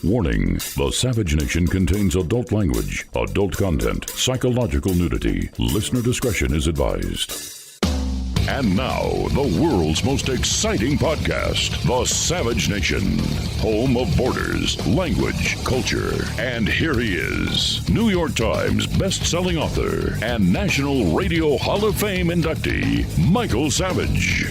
Warning, the Savage Nation contains adult language, adult content, psychological nudity. Listener discretion is advised. And now, the world's most exciting podcast, The Savage Nation, home of borders, language, culture. And here he is, New York Times best-selling author and National Radio Hall of Fame inductee, Michael Savage.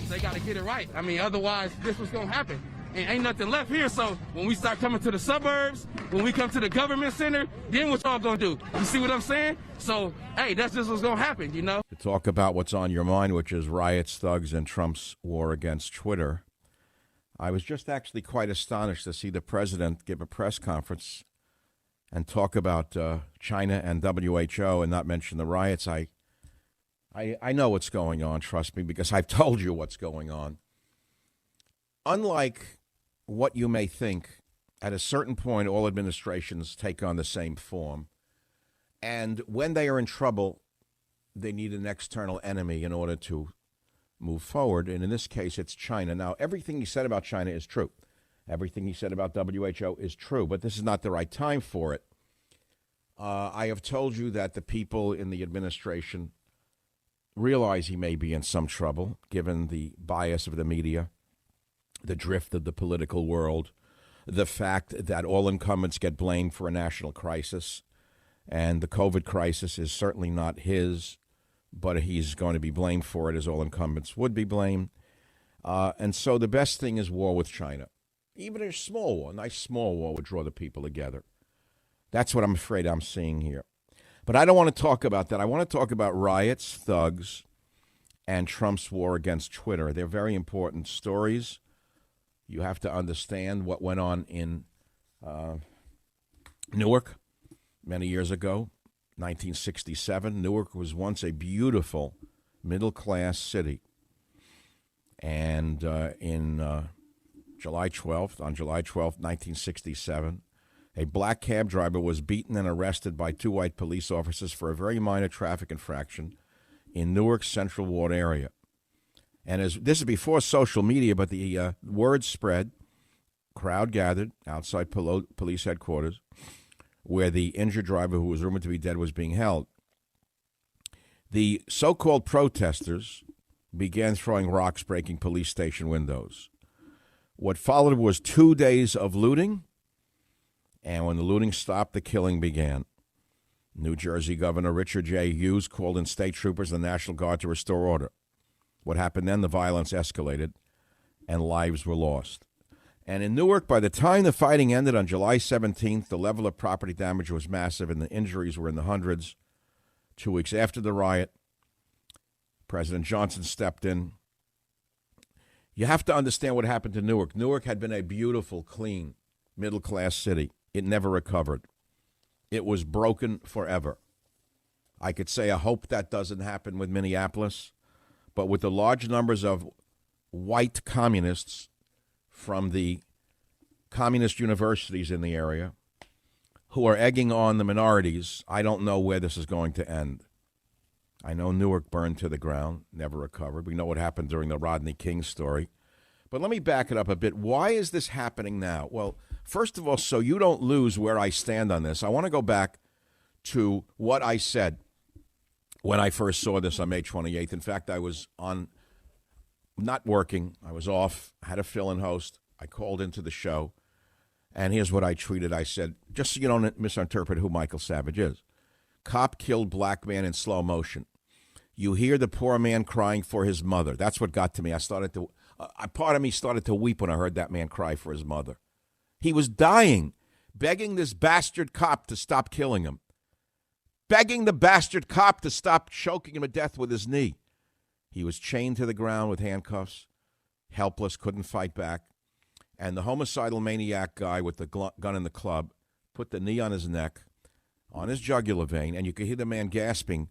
They got to get it right. I mean, otherwise, this was going to happen. And ain't nothing left here, so when we start coming to the suburbs, when we come to the government center, then what y'all gonna do? You see what I'm saying? So, hey, that's just what's gonna happen, you know? To talk about what's on your mind, which is riots, thugs, and Trump's war against Twitter, I was just actually quite astonished to see the president give a press conference and talk about China and WHO and not mention the riots. I know what's going on, trust me, because I've told you what's going on. Unlike what you may think, at a certain point, all administrations take on the same form. And when they are in trouble, they need an external enemy in order to move forward. And in this case, it's China. Now, everything he said about China is true. Everything he said about WHO is true. But this is not the right time for it. I have told you that the people in the administration realize he may be in some trouble, given the bias of the media, the drift of the political world, the fact that all incumbents get blamed for a national crisis, and the COVID crisis is certainly not his, but he's going to be blamed for it as all incumbents would be blamed. And so the best thing is war with China. Even a small war, a nice small war would draw the people together. That's what I'm afraid I'm seeing here. But I don't want to talk about that. I want to talk about riots, thugs, and Trump's war against Twitter. They're very important stories. You have to understand what went on in Newark many years ago, 1967. Newark was once a beautiful middle-class city. And on July 12th, 1967, a black cab driver was beaten and arrested by two white police officers for a very minor traffic infraction in Newark's Central Ward area. And this is before social media, but the word spread, crowd gathered outside police headquarters where the injured driver, who was rumored to be dead, was being held. The so-called protesters began throwing rocks, breaking police station windows. What followed was 2 days of looting, and when the looting stopped, the killing began. New Jersey Governor Richard J. Hughes called in state troopers and the National Guard to restore order. What happened then? The violence escalated, and lives were lost. And in Newark, by the time the fighting ended on July 17th, the level of property damage was massive, and the injuries were in the hundreds. 2 weeks after the riot, President Johnson stepped in. You have to understand what happened to Newark. Newark had been a beautiful, clean, middle-class city. It never recovered. It was broken forever. I could say I hope that doesn't happen with Minneapolis. But with the large numbers of white communists from the communist universities in the area who are egging on the minorities, I don't know where this is going to end. I know Newark burned to the ground, never recovered. We know what happened during the Rodney King story. But let me back it up a bit. Why is this happening now? Well, first of all, so you don't lose where I stand on this, I want to go back to what I said when I first saw this on May 28th. In fact, I was not working. I was off, had a fill-in host. I called into the show, and here's what I tweeted. I said, just so you don't misinterpret who Michael Savage is. Cop killed black man in slow motion. You hear the poor man crying for his mother. That's what got to me. Part of me started to weep when I heard that man cry for his mother. He was dying, begging this bastard cop to stop killing him. Begging the bastard cop to stop choking him to death with his knee. He was chained to the ground with handcuffs, helpless, couldn't fight back. And the homicidal maniac guy with the gun in the club put the knee on his neck, on his jugular vein, and you could hear the man gasping,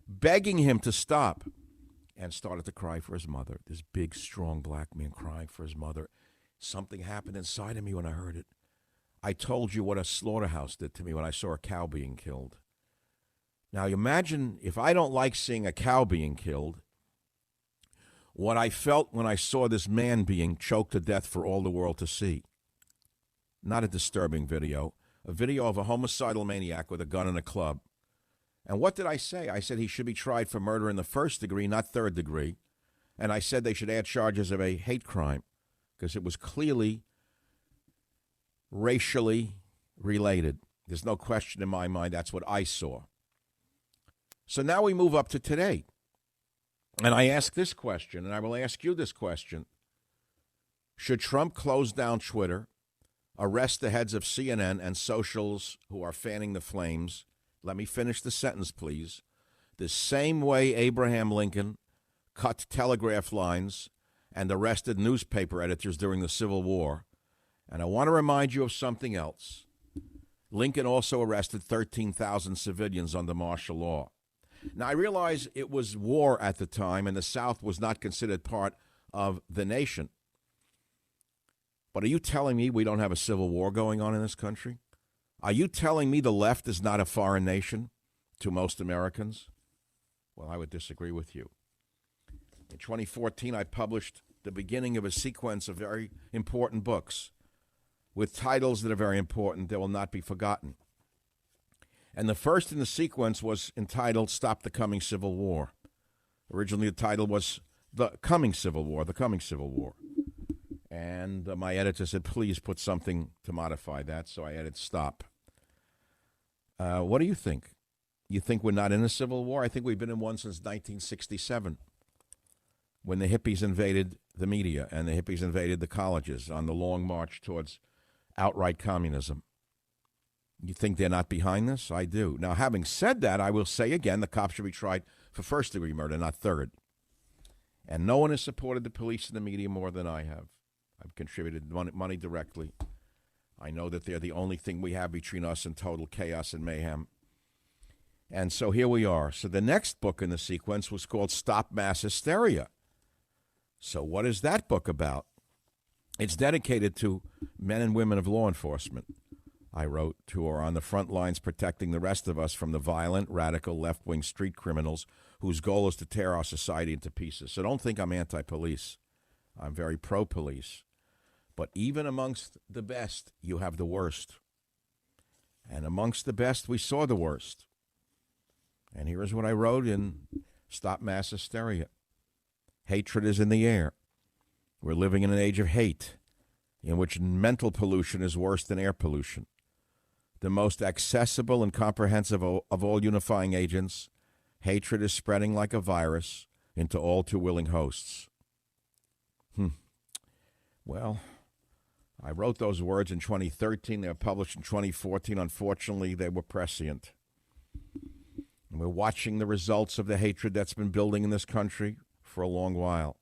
begging him to stop, and started to cry for his mother. This big, strong black man crying for his mother. Something happened inside of me when I heard it. I told you what a slaughterhouse did to me when I saw a cow being killed. Now, imagine if I don't like seeing a cow being killed, what I felt when I saw this man being choked to death for all the world to see. Not a disturbing video, a video of a homicidal maniac with a gun in a club. And what did I say? I said he should be tried for murder in the first degree, not third degree. And I said they should add charges of a hate crime because it was clearly racially related. There's no question in my mind that's what I saw. So now we move up to today. And I ask this question, and I will ask you this question. Should Trump close down Twitter, arrest the heads of CNN and socials who are fanning the flames? Let me finish the sentence, please. The same way Abraham Lincoln cut telegraph lines and arrested newspaper editors during the Civil War. And I want to remind you of something else. Lincoln also arrested 13,000 civilians under martial law. Now, I realize it was war at the time, and the South was not considered part of the nation. But are you telling me we don't have a civil war going on in this country? Are you telling me the left is not a foreign nation to most Americans? Well, I would disagree with you. In 2014, I published the beginning of a sequence of very important books with titles that are very important that will not be forgotten. And the first in the sequence was entitled Stop the Coming Civil War. Originally, the title was The Coming Civil War, The Coming Civil War. And my editor said, please put something to modify that, so I added Stop. What do you think? You think we're not in a civil war? I think we've been in one since 1967, when the hippies invaded the media and the hippies invaded the colleges on the long march towards outright communism. You think they're not behind this? I do. Now, having said that, I will say again, the cops should be tried for first-degree murder, not third. And no one has supported the police and the media more than I have. I've contributed money directly. I know that they're the only thing we have between us and total chaos and mayhem. And so here we are. So the next book in the sequence was called Stop Mass Hysteria. So what is that book about? It's dedicated to men and women of law enforcement, I wrote, who are on the front lines protecting the rest of us from the violent, radical, left-wing street criminals whose goal is to tear our society into pieces. So don't think I'm anti-police. I'm very pro-police. But even amongst the best, you have the worst. And amongst the best, we saw the worst. And here is what I wrote in Stop Mass Hysteria. Hatred is in the air. We're living in an age of hate, in which mental pollution is worse than air pollution. The most accessible and comprehensive of all unifying agents, hatred is spreading like a virus into all too willing hosts. Well, I wrote those words in 2013. They were published in 2014. Unfortunately, they were prescient. And we're watching the results of the hatred that's been building in this country for a long while.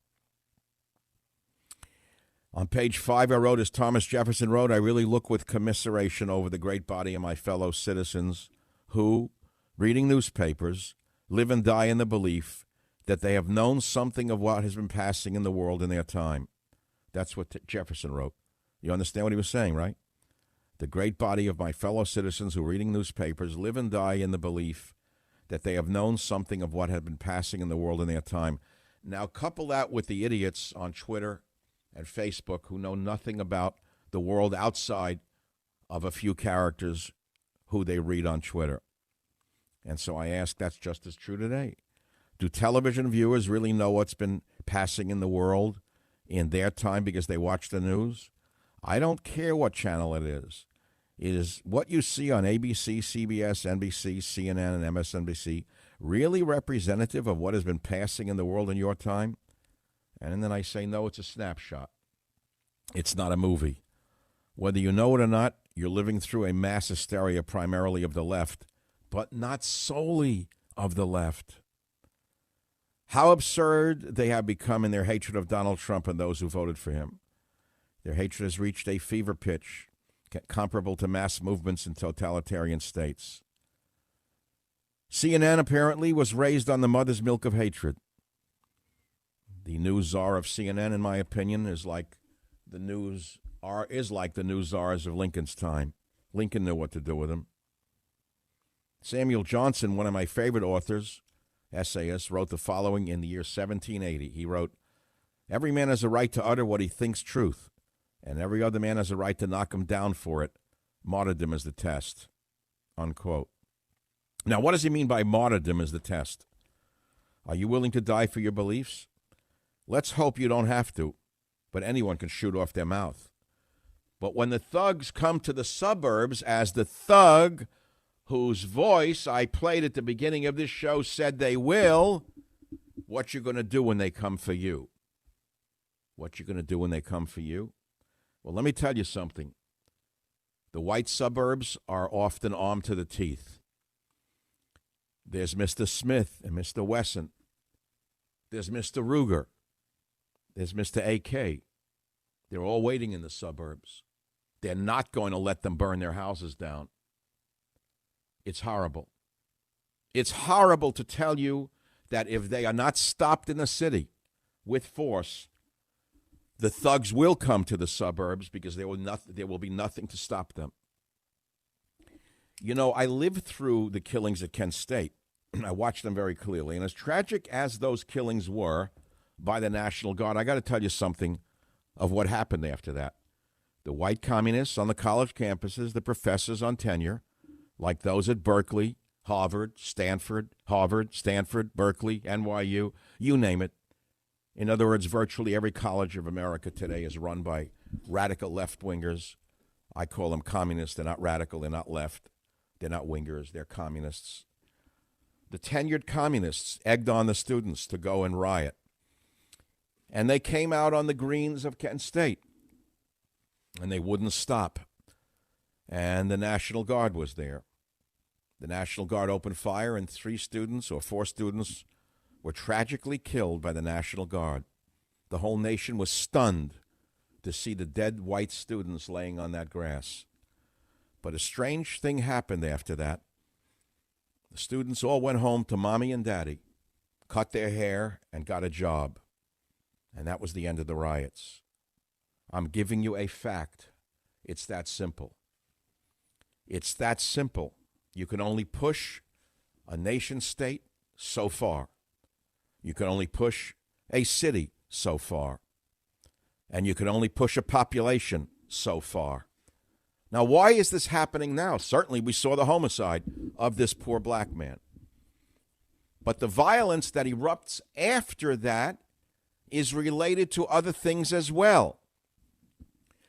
On page 5, I wrote, as Thomas Jefferson wrote, I really look with commiseration over the great body of my fellow citizens who, reading newspapers, live and die in the belief that they have known something of what has been passing in the world in their time. That's what Jefferson wrote. You understand what he was saying, right? The great body of my fellow citizens who, reading newspapers, live and die in the belief that they have known something of what had been passing in the world in their time. Now, couple that with the idiots on Twitter and Facebook who know nothing about the world outside of a few characters who they read on Twitter. And so I ask, that's just as true today. Do television viewers really know what's been passing in the world in their time because they watch the news? I don't care what channel it is. Is what you see on ABC, CBS, NBC, CNN, and MSNBC really representative of what has been passing in the world in your time? And then I say, no, it's a snapshot. It's not a movie. Whether you know it or not, you're living through a mass hysteria primarily of the left, but not solely of the left. How absurd they have become in their hatred of Donald Trump and those who voted for him. Their hatred has reached a fever pitch comparable to mass movements in totalitarian states. CNN apparently was raised on the mother's milk of hatred. The news czar of CNN, in my opinion, is like the news czars of Lincoln's time. Lincoln knew what to do with them. Samuel Johnson, one of my favorite authors, essayist, wrote the following in the year 1780. He wrote, Every man has a right to utter what he thinks truth, and every other man has a right to knock him down for it. Martyrdom is the test." Unquote. Now, what does he mean by martyrdom is the test? Are you willing to die for your beliefs? Let's hope you don't have to, but anyone can shoot off their mouth. But when the thugs come to the suburbs, as the thug whose voice I played at the beginning of this show said they will, what you going to do when they come for you? What you going to do when they come for you? Well, let me tell you something. The white suburbs are often armed to the teeth. There's Mr. Smith and Mr. Wesson. There's Mr. Ruger. There's Mr. AK. They're all waiting in the suburbs. They're not going to let them burn their houses down. It's horrible. It's horrible to tell you that if they are not stopped in the city with force, the thugs will come to the suburbs because there will be nothing to stop them. You know, I lived through the killings at Kent State. I watched them very clearly. And as tragic as those killings were by the National Guard, I got to tell you something of what happened after that. The white communists on the college campuses, the professors on tenure, like those at Berkeley, Harvard, Stanford, Berkeley, NYU, you name it. In other words, virtually every college of America today is run by radical left-wingers. I call them communists. They're not radical. They're not left. They're not wingers. They're communists. The tenured communists egged on the students to go and riot. And they came out on the greens of Kent State. And they wouldn't stop. And the National Guard was there. The National Guard opened fire, and 4 students were tragically killed by the National Guard. The whole nation was stunned to see the dead white students laying on that grass. But a strange thing happened after that. The students all went home to mommy and daddy, cut their hair, and got a job. And that was the end of the riots. I'm giving you a fact. It's that simple. It's that simple. You can only push a nation state so far. You can only push a city so far. And you can only push a population so far. Now, why is this happening now? Certainly, we saw the homicide of this poor black man. But the violence that erupts after that is related to other things as well,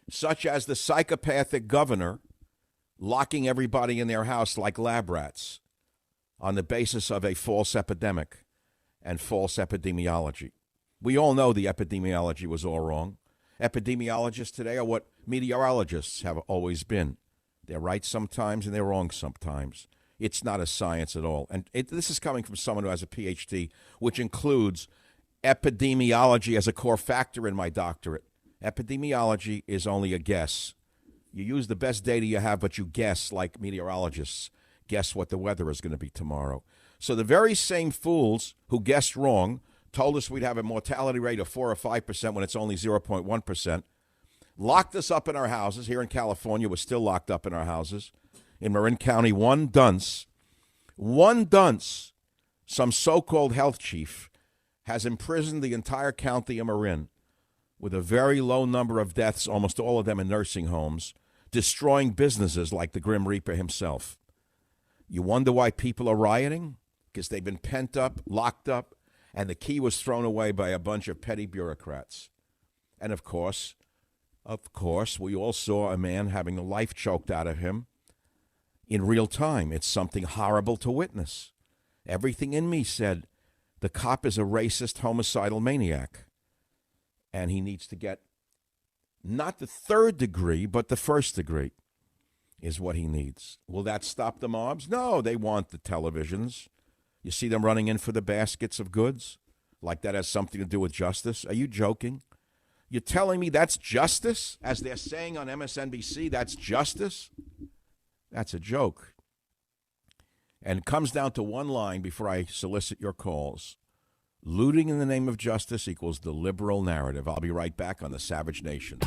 such as the psychopathic governor locking everybody in their house like lab rats on the basis of a false epidemic and false epidemiology. We all know the epidemiology was all wrong. Epidemiologists today are what meteorologists have always been. They're right sometimes and they're wrong sometimes. It's not a science at all. And this is coming from someone who has a PhD, which includes epidemiology as a core factor in my doctorate. Epidemiology is only a guess. You use the best data you have, but you guess like meteorologists guess what the weather is going to be tomorrow. So the very same fools who guessed wrong told us we'd have a mortality rate of 4 or 5% when it's only 0.1%, locked us up in our houses. Here in California, we're still locked up in our houses. In Marin County, one dunce, some so-called health chief, has imprisoned the entire county of Marin with a very low number of deaths, almost all of them in nursing homes, destroying businesses like the Grim Reaper himself. You wonder why people are rioting? Because they've been pent up, locked up, and the key was thrown away by a bunch of petty bureaucrats. And of course, we all saw a man having the life choked out of him in real time. It's something horrible to witness. Everything in me said, the cop is a racist, homicidal maniac. And he needs to get not the 3rd degree, but the 1st degree is what he needs. Will that stop the mobs? No, they want the televisions. You see them running in for the baskets of goods? Like that has something to do with justice? Are you joking? You're telling me that's justice? As they're saying on MSNBC, that's justice? That's a joke. And it comes down to one line before I solicit your calls. Looting in the name of justice equals the liberal narrative. I'll be right back on The Savage Nation.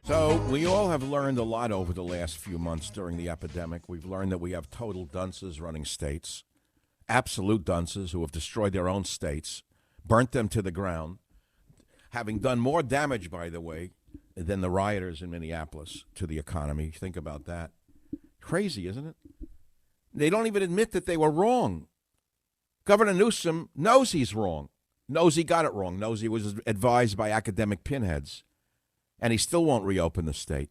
So we all have learned a lot over the last few months during the epidemic. We've learned that we have total dunces running states, absolute dunces who have destroyed their own states, burnt them to the ground, having done more damage, by the way, than the rioters in Minneapolis to the economy. Think about that. Crazy, isn't it? They don't even admit that they were wrong. Governor Newsom knows he's wrong, knows he got it wrong, knows he was advised by academic pinheads, and he still won't reopen the state.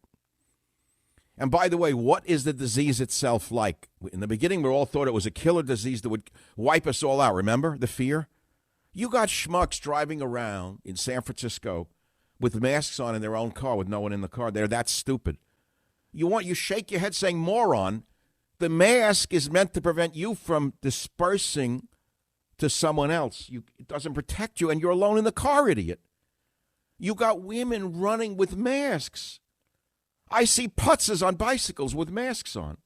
And by the way, what is the disease itself like? In the beginning, we all thought it was a killer disease that would wipe us all out. Remember the fear? You got schmucks driving around in San Francisco with masks on in their own car with no one in the car. They're that stupid. You shake your head saying moron. The mask is meant to prevent you from dispersing to someone else. It doesn't protect you, and you're alone in the car, idiot. You got women running with masks. I see putzes on bicycles with masks on.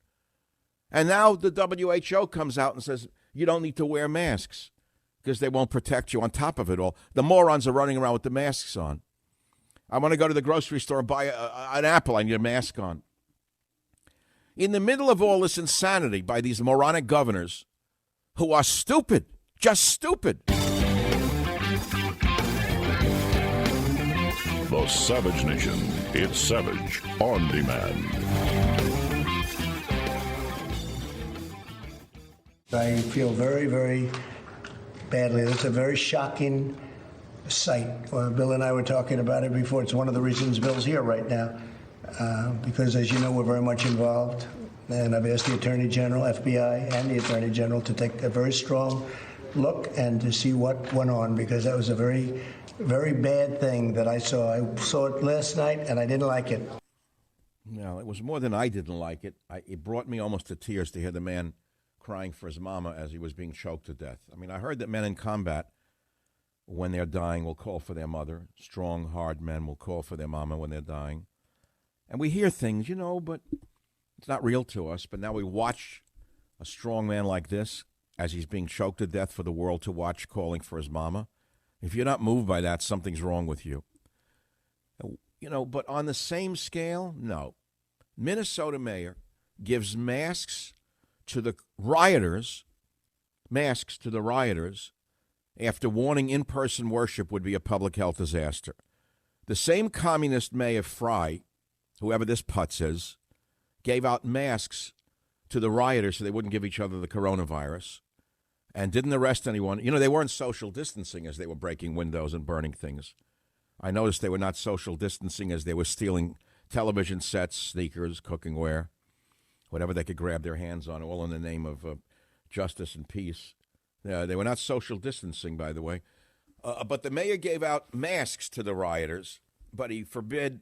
And now the WHO comes out and says you don't need to wear masks because they won't protect you. On top of it all, the morons are running around with the masks on. I want to go to the grocery store and buy an apple. I need a mask on. In the middle of all this insanity by these moronic governors who are stupid, just stupid. The Savage Nation. It's Savage on Demand. I feel very, very badly. It's a very shocking sight. Bill and I were talking about it before. It's one of the reasons Bill's here right now, because, as you know, we're very much involved. And I've asked the Attorney General, FBI, and the Attorney General to take a very strong look and to see what went on, because that was a very, very bad thing that I saw. I saw it last night, and I didn't like it. No, it was more than I didn't like it. It brought me almost to tears to hear the man crying for his mama as he was being choked to death. I mean, I heard that men in combat, when they're dying, will call for their mother. Strong, hard men will call for their mama when they're dying. And we hear things, but it's not real to us. But now we watch a strong man like this as he's being choked to death for the world to watch, calling for his mama. If you're not moved by that, something's wrong with you. But on the same scale, no. Minnesota mayor gives masks to the rioters after warning in-person worship would be a public health disaster. The same communist mayor, Fry, whoever this putz is, gave out masks to the rioters so they wouldn't give each other the coronavirus and didn't arrest anyone. They weren't social distancing as they were breaking windows and burning things. I noticed they were not social distancing as they were stealing television sets, sneakers, cookingware, whatever they could grab their hands on, all in the name of justice and peace. They were not social distancing, by the way. But the mayor gave out masks to the rioters, but he forbade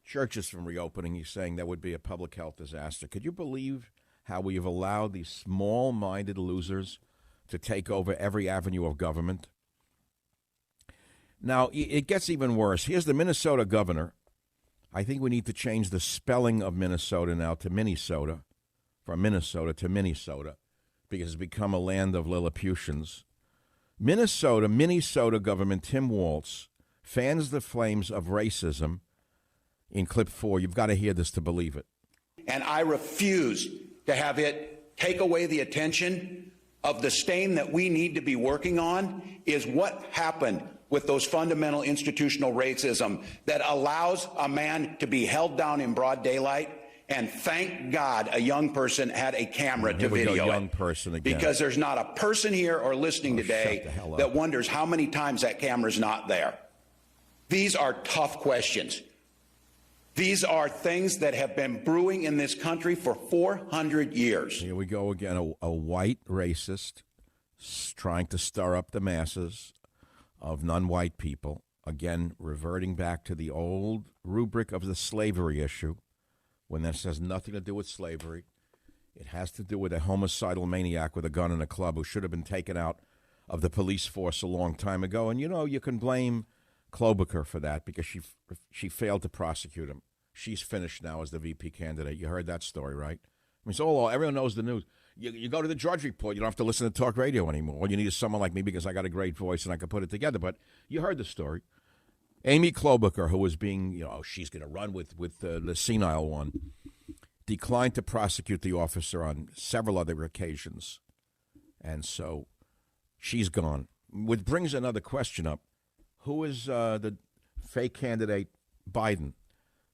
churches from reopening. He's saying that would be a public health disaster. Could you believe how we have allowed these small-minded losers to take over every avenue of government? Now, it gets even worse. Here's the Minnesota governor. I think we need to change the spelling of Minnesota now to Minnesota, from Minnesota to Minnesota, because it's become a land of Lilliputians. Minnesota government Tim Walz fans the flames of racism in clip 4. You've got to hear this to believe it. And I refuse to have it take away the attention of the stain that we need to be working on is what happened with those fundamental institutional racism that allows a man to be held down in broad daylight. And thank God a young person had a camera to video young person again. Because there's not a person here or listening today that wonders how many times that camera's not there. These are tough questions. These are things that have been brewing in this country for 400 years. Here we go again, a white racist trying to stir up the masses of non-white people, again reverting back to the old rubric of the slavery issue, when this has nothing to do with slavery. It has to do with a homicidal maniac with a gun and a club who should have been taken out of the police force a long time ago. And, you can blame Klobuchar for that because she failed to prosecute him. She's finished now as the VP candidate. You heard that story, right? I mean, everyone knows the news. You go to the Drudge Report, you don't have to listen to talk radio anymore. All you need is someone like me because I got a great voice and I can put it together. But you heard the story. Amy Klobuchar, who was being, she's going to run with the senile one, declined to prosecute the officer on several other occasions. And so she's gone. which brings another question up. Who is the fake candidate Biden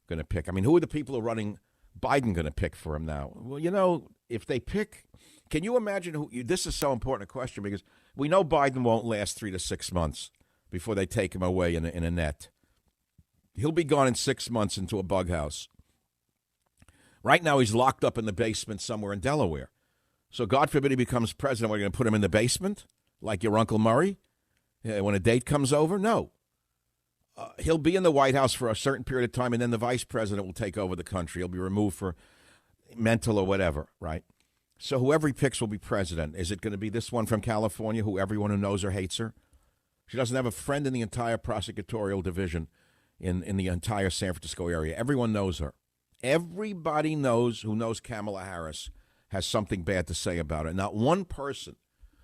going to pick? I mean, who are the people who are running Biden going to pick for him now? Well, if they pick, can you imagine who? This is so important a question because we know Biden won't last 3 to 6 months before they take him away in a net. He'll be gone in 6 months into a bug house. Right now, he's locked up in the basement somewhere in Delaware. So God forbid he becomes president. We're going to put him in the basement like your Uncle Murray when a date comes over? No. He'll be in the White House for a certain period of time, and then the vice president will take over the country. He'll be removed for mental or whatever, right? So whoever he picks will be president. Is it going to be this one from California, who everyone who knows her hates her? She doesn't have a friend in the entire prosecutorial division in the entire San Francisco area. Everyone knows her. Everybody knows who knows Kamala Harris has something bad to say about her. Not one person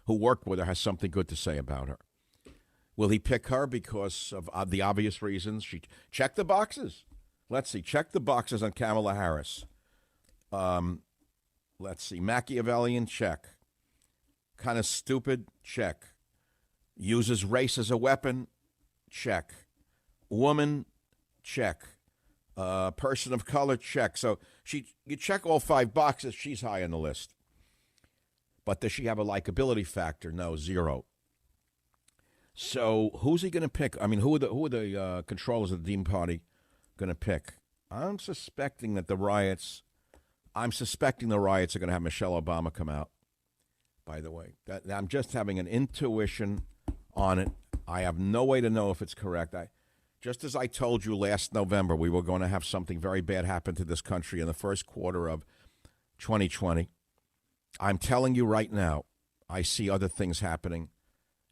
who worked with her has something good to say about her. Will he pick her because of the obvious reasons? She check the boxes. Let's see. Check the boxes on Kamala Harris. Let's see. Machiavellian, check. Kind of stupid, check. Uses race as a weapon, check. Woman, check. Person of color, check. So you check all 5 boxes, she's high on the list. But does she have a likability factor? No, 0. So who's he going to pick? I mean, who are the controllers of the Demon Party going to pick? I'm suspecting the riots are going to have Michelle Obama come out, by the way. I'm just having an intuition on it. I have no way to know if it's correct. Just as I told you last November, we were going to have something very bad happen to this country in the first quarter of 2020. I'm telling you right now, I see other things happening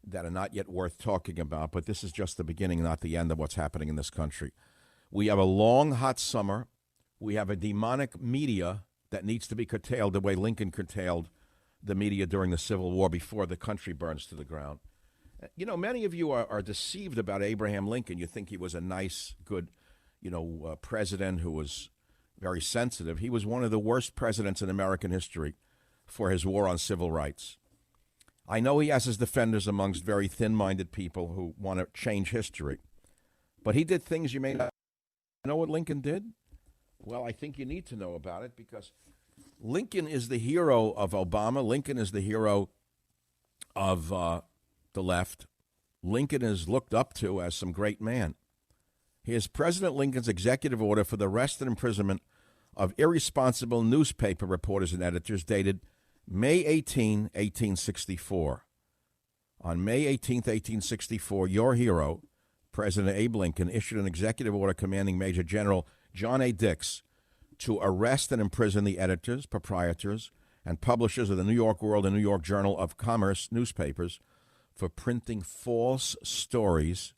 that are not yet worth talking about, but this is just the beginning, not the end of what's happening in this country. We have a long, hot summer. We have a demonic media that needs to be curtailed the way Lincoln curtailed the media during the Civil War before the country burns to the ground. You know, many of you are deceived about Abraham Lincoln. You think he was a nice, good, president who was very sensitive. He was one of the worst presidents in American history for his war on civil rights. I know he has his defenders amongst very thin-minded people who want to change history. But he did things you may not know what Lincoln did. Well, I think you need to know about it because Lincoln is the hero of Obama. Lincoln is the hero of the left. Lincoln is looked up to as some great man. Here's President Lincoln's executive order for the arrest and imprisonment of irresponsible newspaper reporters and editors dated May 18, 1864. On May 18, 1864, your hero, President Abe Lincoln, issued an executive order commanding Major General John A. Dix to arrest and imprison the editors, proprietors, and publishers of the New York World and New York Journal of Commerce newspapers for printing false stories,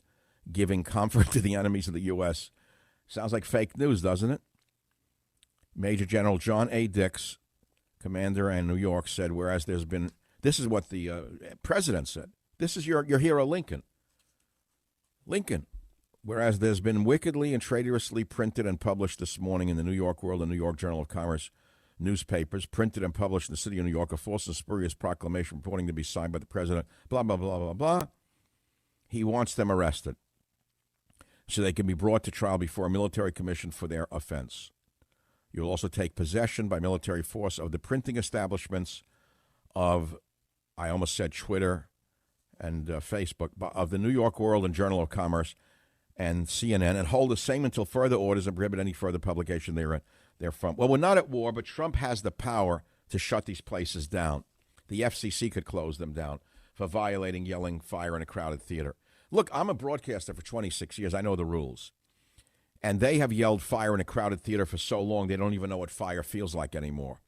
giving comfort to the enemies of the U.S. Sounds like fake news, doesn't it? Major General John A. Dix, commander in New York, said, whereas there's been, this is what the president said. This is your hero, Lincoln. Lincoln, whereas there's been wickedly and traitorously printed and published this morning in the New York World and New York Journal of Commerce newspapers, printed and published in the city of New York, a false and spurious proclamation purporting to be signed by the president, blah, blah, blah, blah, blah. He wants them arrested so they can be brought to trial before a military commission for their offense. You'll also take possession by military force of the printing establishments of, I almost said Twitter and Facebook, of the New York World and Journal of Commerce and CNN, and hold the same until further orders and prohibit any further publication they're from. Well, we're not at war, but Trump has the power to shut these places down. The FCC could close them down for violating yelling fire in a crowded theater. Look, I'm a broadcaster for 26 years. I know the rules. And they have yelled fire in a crowded theater for so long they don't even know what fire feels like anymore.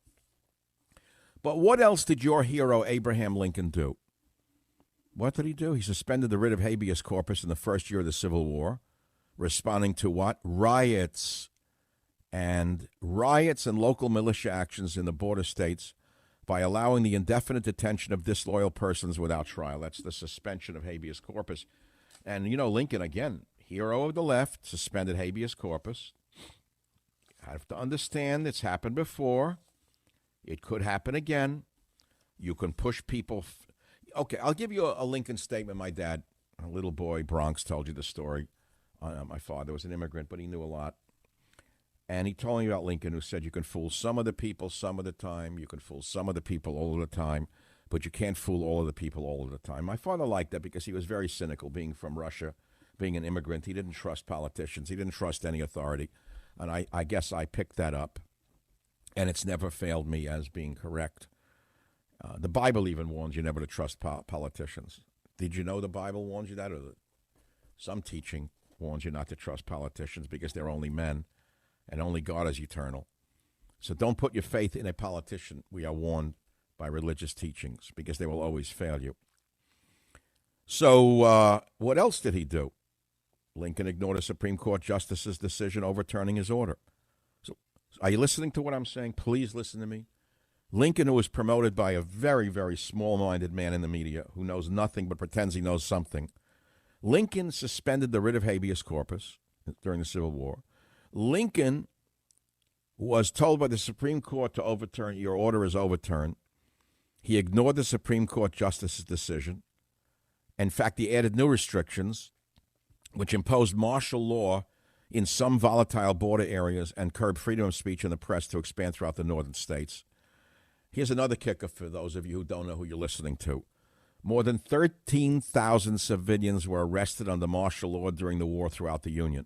But what else did your hero Abraham Lincoln do? What did he do? He suspended the writ of habeas corpus in the first year of the Civil War, responding to what? Riots and local militia actions in the border states by allowing the indefinite detention of disloyal persons without trial. That's the suspension of habeas corpus. And, Lincoln, again, hero of the left, suspended habeas corpus. You have to understand it's happened before. It could happen again. You can push people. Okay, I'll give you a Lincoln statement. My dad, a little boy, Bronx, told you the story. My father was an immigrant, but he knew a lot. And he told me about Lincoln, who said you can fool some of the people some of the time, you can fool some of the people all of the time, but you can't fool all of the people all of the time. My father liked that because he was very cynical, being from Russia, being an immigrant. He didn't trust politicians. He didn't trust any authority. And I guess I picked that up, and it's never failed me as being correct. The Bible even warns you never to trust politicians. Did you know the Bible warns you that? Or some teaching warns you not to trust politicians because they're only men, and only God is eternal. So don't put your faith in a politician, we are warned by religious teachings, because they will always fail you. So what else did he do? Lincoln ignored a Supreme Court justice's decision overturning his order. So are you listening to what I'm saying? Please listen to me. Lincoln, who was promoted by a very, very small-minded man in the media who knows nothing but pretends he knows something, Lincoln suspended the writ of habeas corpus during the Civil War. Lincoln was told by the Supreme Court to overturn, your order is overturned. He ignored the Supreme Court justice's decision. In fact, he added new restrictions, which imposed martial law in some volatile border areas and curbed freedom of speech in the press to expand throughout the northern states. Here's another kicker for those of you who don't know who you're listening to. More than 13,000 civilians were arrested under martial law during the war throughout the Union.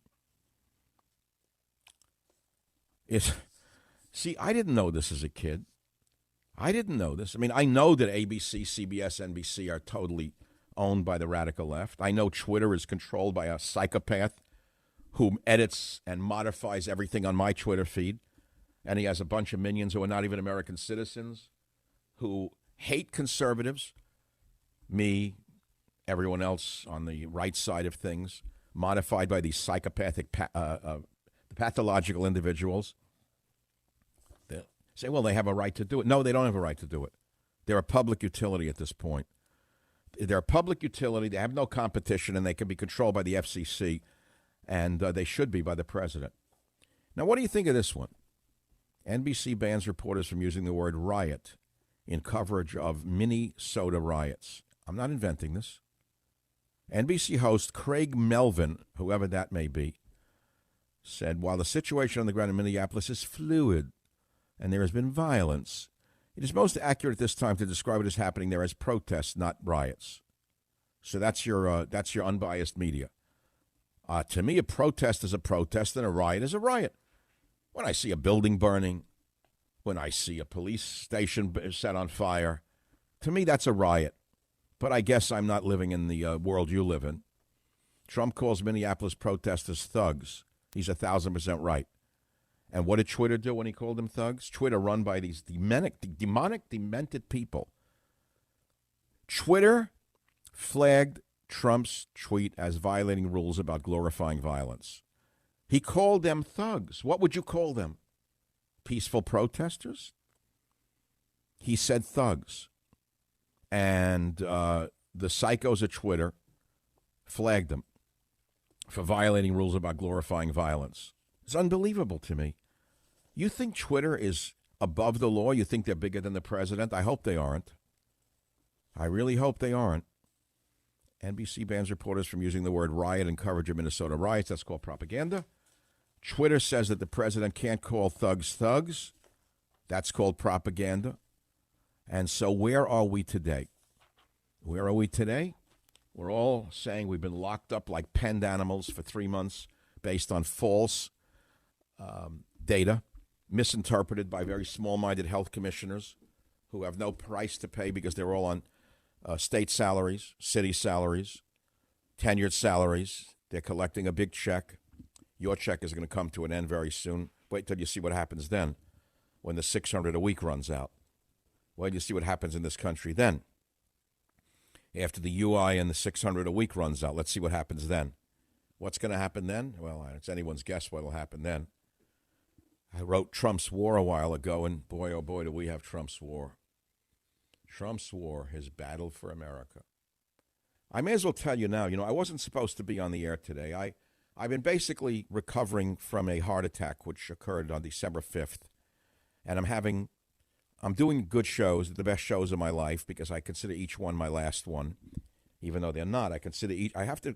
See, I didn't know this as a kid. I didn't know this. I mean, I know that ABC, CBS, NBC are totally owned by the radical left. I know Twitter is controlled by a psychopath who edits and modifies everything on my Twitter feed. And he has a bunch of minions who are not even American citizens, who hate conservatives, me, everyone else on the right side of things, modified by these psychopathic, pathological individuals. They say, well, they have a right to do it. No, they don't have a right to do it. They're a public utility at this point. They're a public utility. They have no competition, and they can be controlled by the FCC, and they should be by the president. Now, what do you think of this one? NBC bans reporters from using the word riot in coverage of Minnesota riots. I'm not inventing this. NBC host Craig Melvin, whoever that may be, said, while the situation on the ground in Minneapolis is fluid and there has been violence, it is most accurate at this time to describe what is happening there as protests, not riots. So that's your unbiased media. To me, a protest is a protest and a riot is a riot. When I see a building burning, when I see a police station set on fire, to me that's a riot. But I guess I'm not living in the world you live in. Trump calls Minneapolis protesters thugs. He's 1,000% right. And what did Twitter do when he called them thugs? Twitter, run by these demonic, demented people. Twitter flagged Trump's tweet as violating rules about glorifying violence. He called them thugs. What would you call them? Peaceful protesters? He said thugs. And the psychos at Twitter flagged them for violating rules about glorifying violence. It's unbelievable to me. You think Twitter is above the law? You think they're bigger than the president? I hope they aren't. I really hope they aren't. NBC bans reporters from using the word riot in coverage of Minnesota riots. That's called propaganda. Twitter says that the president can't call thugs thugs. That's called propaganda. And so where are we today? Where are we today? We're all saying we've been locked up like penned animals for 3 months based on false data, misinterpreted by very small-minded health commissioners who have no price to pay because they're all on state salaries, city salaries, tenured salaries. They're collecting a big check. Your check is going to come to an end very soon. Wait till you see what happens then when the $600 a week runs out. Wait till you see what happens in this country then. After the UI and the $600 a week runs out, let's see what happens then. What's going to happen then? Well, it's anyone's guess what will happen then. I wrote Trump's War a while ago, and boy, oh boy, do we have Trump's War. Trump's War, his battle for America. I may as well tell you now, I wasn't supposed to be on the air today. I've been basically recovering from a heart attack which occurred on December 5th, and I'm having I'm doing good shows, the best shows of my life, because I consider each one my last one, even though they're not. I consider each. I have to.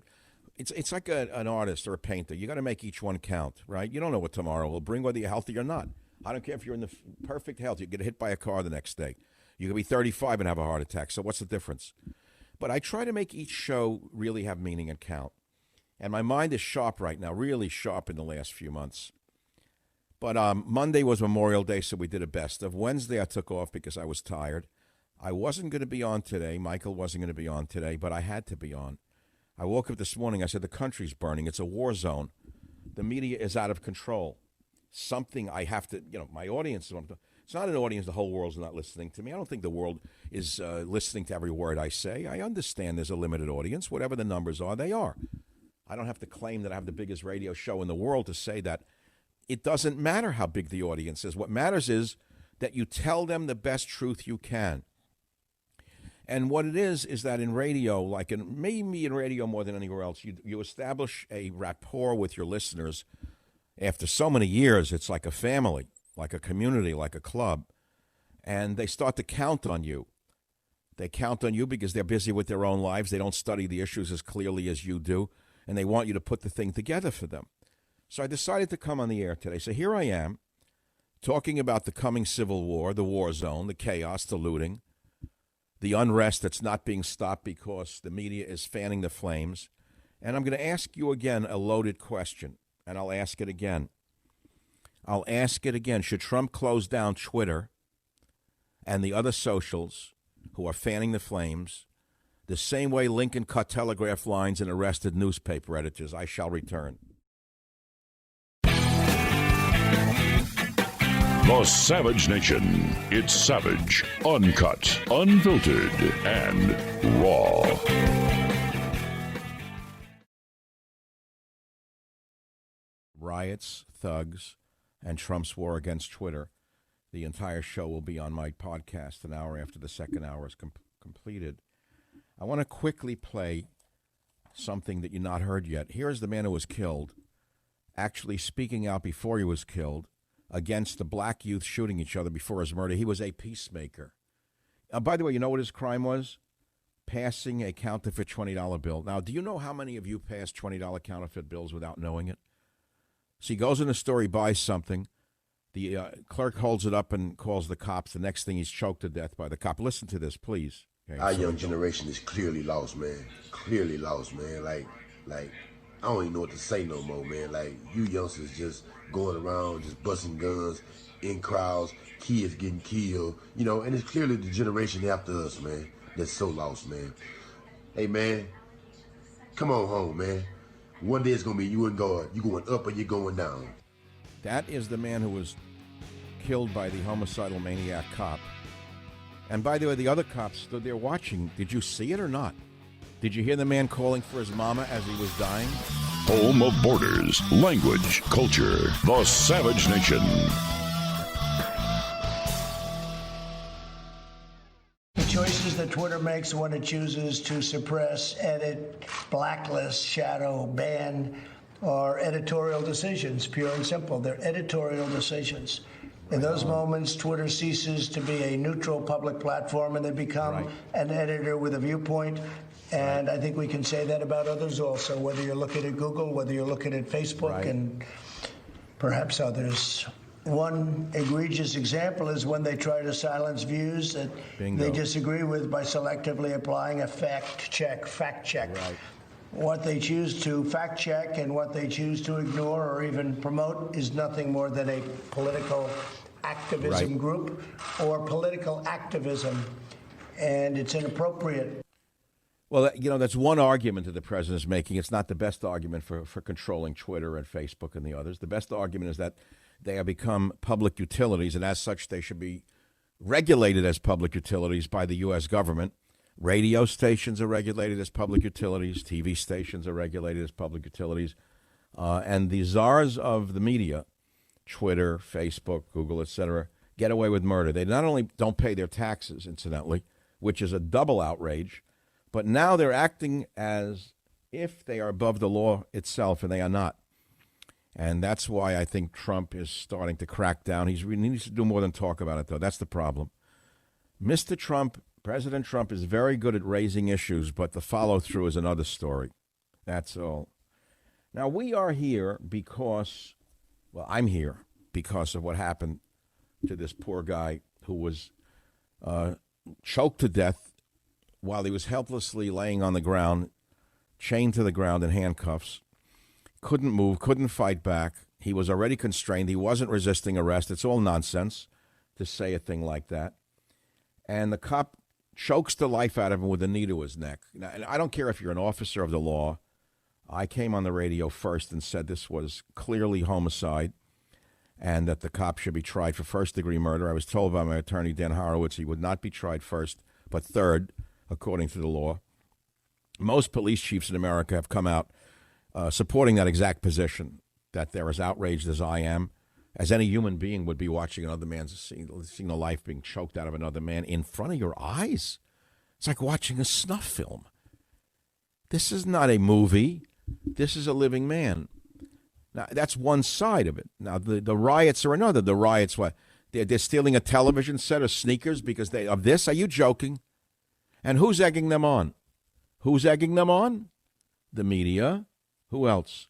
It's like an artist or a painter. You got to make each one count, right? You don't know what tomorrow will bring, whether you're healthy or not. I don't care if you're in the perfect health. You get hit by a car the next day. You could be 35 and have a heart attack. So what's the difference? But I try to make each show really have meaning and count. And my mind is sharp right now, really sharp in the last few months. But Monday was Memorial Day, so we did a best of. Wednesday I took off because I was tired. I wasn't going to be on today. Michael wasn't going to be on today, but I had to be on. I woke up this morning. I said, the country's burning. It's a war zone. The media is out of control. Something I have to, my audience, it's not an audience. The whole world's not listening to me. I don't think the world is listening to every word I say. I understand there's a limited audience. Whatever the numbers are, they are. I don't have to claim that I have the biggest radio show in the world to say that. It doesn't matter how big the audience is. What matters is that you tell them the best truth you can. And what it is that in radio, like maybe in radio more than anywhere else, you establish a rapport with your listeners. After so many years, it's like a family, like a community, like a club. And they start to count on you. They count on you because they're busy with their own lives. They don't study the issues as clearly as you do. And they want you to put the thing together for them. So I decided to come on the air today. So here I am, talking about the coming civil war, the war zone, the chaos, the looting, the unrest that's not being stopped because the media is fanning the flames. And I'm going to ask you again a loaded question, and I'll ask it again. Should Trump close down Twitter and the other socials who are fanning the flames the same way Lincoln cut telegraph lines and arrested newspaper editors? I shall return. The Savage Nation. It's savage, uncut, unfiltered, and raw. Riots, thugs, and Trump's war against Twitter. The entire show will be on my podcast an hour after the second hour is completed. I want to quickly play something that you've not heard yet. Here's the man who was killed, actually speaking out before he was killed, against the black youth shooting each other before his murder. He was a peacemaker. By the way, you know what his crime was? Passing a counterfeit $20 bill. Now, do you know how many of you pass $20 counterfeit bills without knowing it? So he goes in the store, he buys something. The clerk holds it up and calls the cops. The next thing, he's choked to death by the cop. Listen to this, please. Okay, our young generation is clearly lost, man. Clearly lost, man. Like, I don't even know what to say no more, man. Like, you youngsters just going around, just busting guns in crowds, kids getting killed, and it's clearly the generation after us, man, that's so lost, man. Hey, man, come on home, man. One day it's going to be you and God. You going up or you going down. That is the man who was killed by the homicidal maniac cop. And by the way, the other cops stood there watching. Did you see it or not? Did you hear the man calling for his mama as he was dying? Home of borders, language, culture, the Savage Nation. The choices that Twitter makes when it chooses to suppress, edit, blacklist, shadow, ban, are editorial decisions, pure and simple. They're editorial decisions. In those moments, Twitter ceases to be a neutral public platform and they become an editor with a viewpoint. And I think we can say that about others also, whether you're looking at Google, whether you're looking at Facebook, and perhaps others. One egregious example is when they try to silence views that they disagree with by selectively applying a fact check. Right. What they choose to fact check and what they choose to ignore or even promote is nothing more than a political activism group or political activism, and it's inappropriate. Well, that's one argument that the president's making. It's not the best argument for controlling Twitter and Facebook and the others. The best argument is that they have become public utilities, and as such, they should be regulated as public utilities by the U.S. government. Radio stations are regulated as public utilities. TV stations are regulated as public utilities. And the czars of the media, Twitter, Facebook, Google, etc., get away with murder. They not only don't pay their taxes, incidentally, which is a double outrage, but now they're acting as if they are above the law itself, and they are not. And that's why I think Trump is starting to crack down. He needs to do more than talk about it, though. That's the problem. Mr. Trump, President Trump, is very good at raising issues, but the follow-through is another story. That's all. Now, we are here because, well, I'm here because of what happened to this poor guy who was choked to death while he was helplessly laying on the ground, chained to the ground in handcuffs, couldn't move, couldn't fight back. He was already constrained. He wasn't resisting arrest. It's all nonsense to say a thing like that. And the cop chokes the life out of him with a knee to his neck. Now, and I don't care if you're an officer of the law. I came on the radio first and said this was clearly homicide and that the cop should be tried for first-degree murder. I was told by my attorney, Dan Horowitz, he would not be tried first, but third, according to the law. Most police chiefs in America have come out supporting that exact position, that they're as outraged as I am, as any human being would be watching another man's, seeing a life being choked out of another man in front of your eyes. It's like watching a snuff film. This is not a movie. This is a living man. Now, that's one side of it. Now, the riots are another. The riots, what? They're stealing a television set of sneakers because of this? Are you joking? And who's egging them on? Who's egging them on? The media. Who else?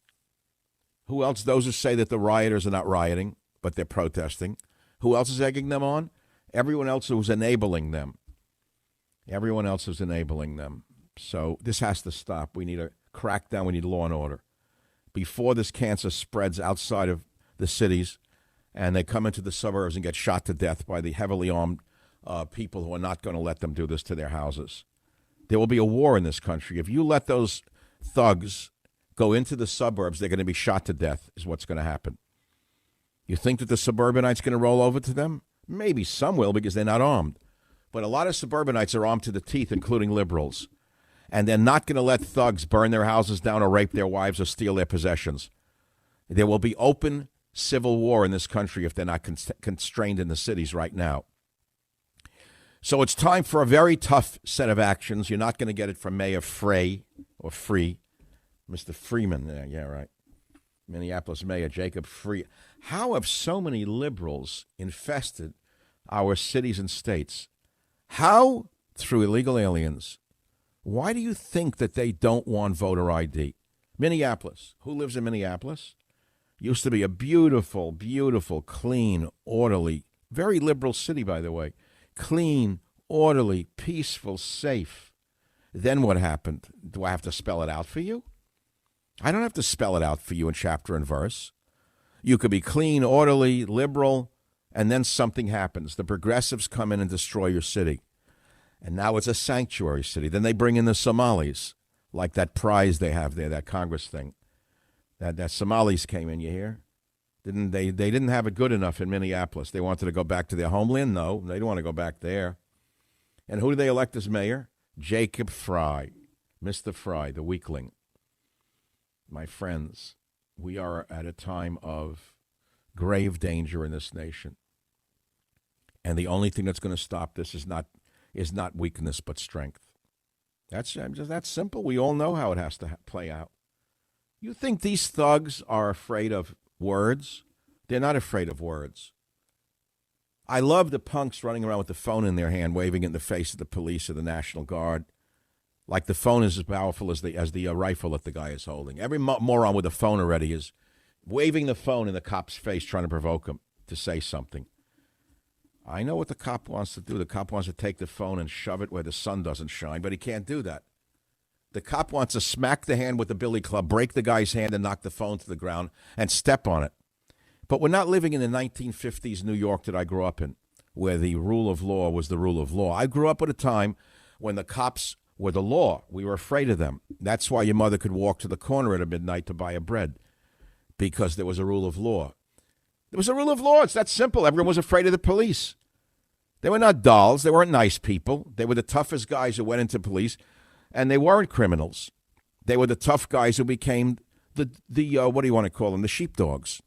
Who else? Those who say that the rioters are not rioting, but they're protesting. Who else is egging them on? Everyone else who's enabling them. Everyone else is enabling them. So this has to stop. We need a crackdown. We need law and order. Before this cancer spreads outside of the cities and they come into the suburbs and get shot to death by the heavily armed people who are not going to let them do this to their houses. There will be a war in this country. If you let those thugs go into the suburbs, they're going to be shot to death is what's going to happen. You think that the suburbanites going to roll over to them? Maybe some will because they're not armed. But a lot of suburbanites are armed to the teeth, including liberals. And they're not going to let thugs burn their houses down or rape their wives or steal their possessions. There will be open civil war in this country if they're not constrained in the cities right now. So it's time for a very tough set of actions. You're not going to get it from Mayor Frey or Free, Mr. Freeman. Yeah, right. Minneapolis Mayor Jacob Free. How have so many liberals infested our cities and states? How? Through illegal aliens. Why do you think that they don't want voter ID? Minneapolis. Who lives in Minneapolis? Used to be a beautiful, beautiful, clean, orderly, very liberal city, by the way. Clean, orderly, peaceful, safe. Then what happened? Do I have to spell it out for you? I don't have to spell it out for you in chapter and verse. You could be clean, orderly, liberal, and then something happens. The progressives come in and destroy your city. And now it's a sanctuary city. Then they bring in the Somalis, like that prize they have there, that Congress thing. That Somalis came in, you hear? They didn't have it good enough in Minneapolis. They wanted to go back to their homeland? No, they don't want to go back there. And who do they elect as mayor? Jacob Frey, Mr. Frey, the weakling. My friends, we are at a time of grave danger in this nation. And the only thing that's going to stop this is not weakness but strength. That's simple. We all know how it has to play out. You think these thugs are afraid of words? They're not afraid of words. I love the punks running around with the phone in their hand, waving it in the face of the police or the National Guard, like the phone is as powerful as the rifle that the guy is holding. Every moron with a phone already is waving the phone in the cop's face, trying to provoke him to say something. I know what the cop wants to do. The cop wants to take the phone and shove it where the sun doesn't shine, but he can't do that. The cop wants to smack the hand with the billy club, break the guy's hand and knock the phone to the ground and step on it. But we're not living in the 1950s New York that I grew up in, where the rule of law was the rule of law. I grew up at a time when the cops were the law. We were afraid of them. That's why your mother could walk to the corner at midnight to buy a bread, because there was a rule of law. There was a rule of law. It's that simple. Everyone was afraid of the police. They were not dolls. They weren't nice people. They were the toughest guys who went into police, and they weren't criminals. They were the tough guys who became the what do you want to call them, the sheepdogs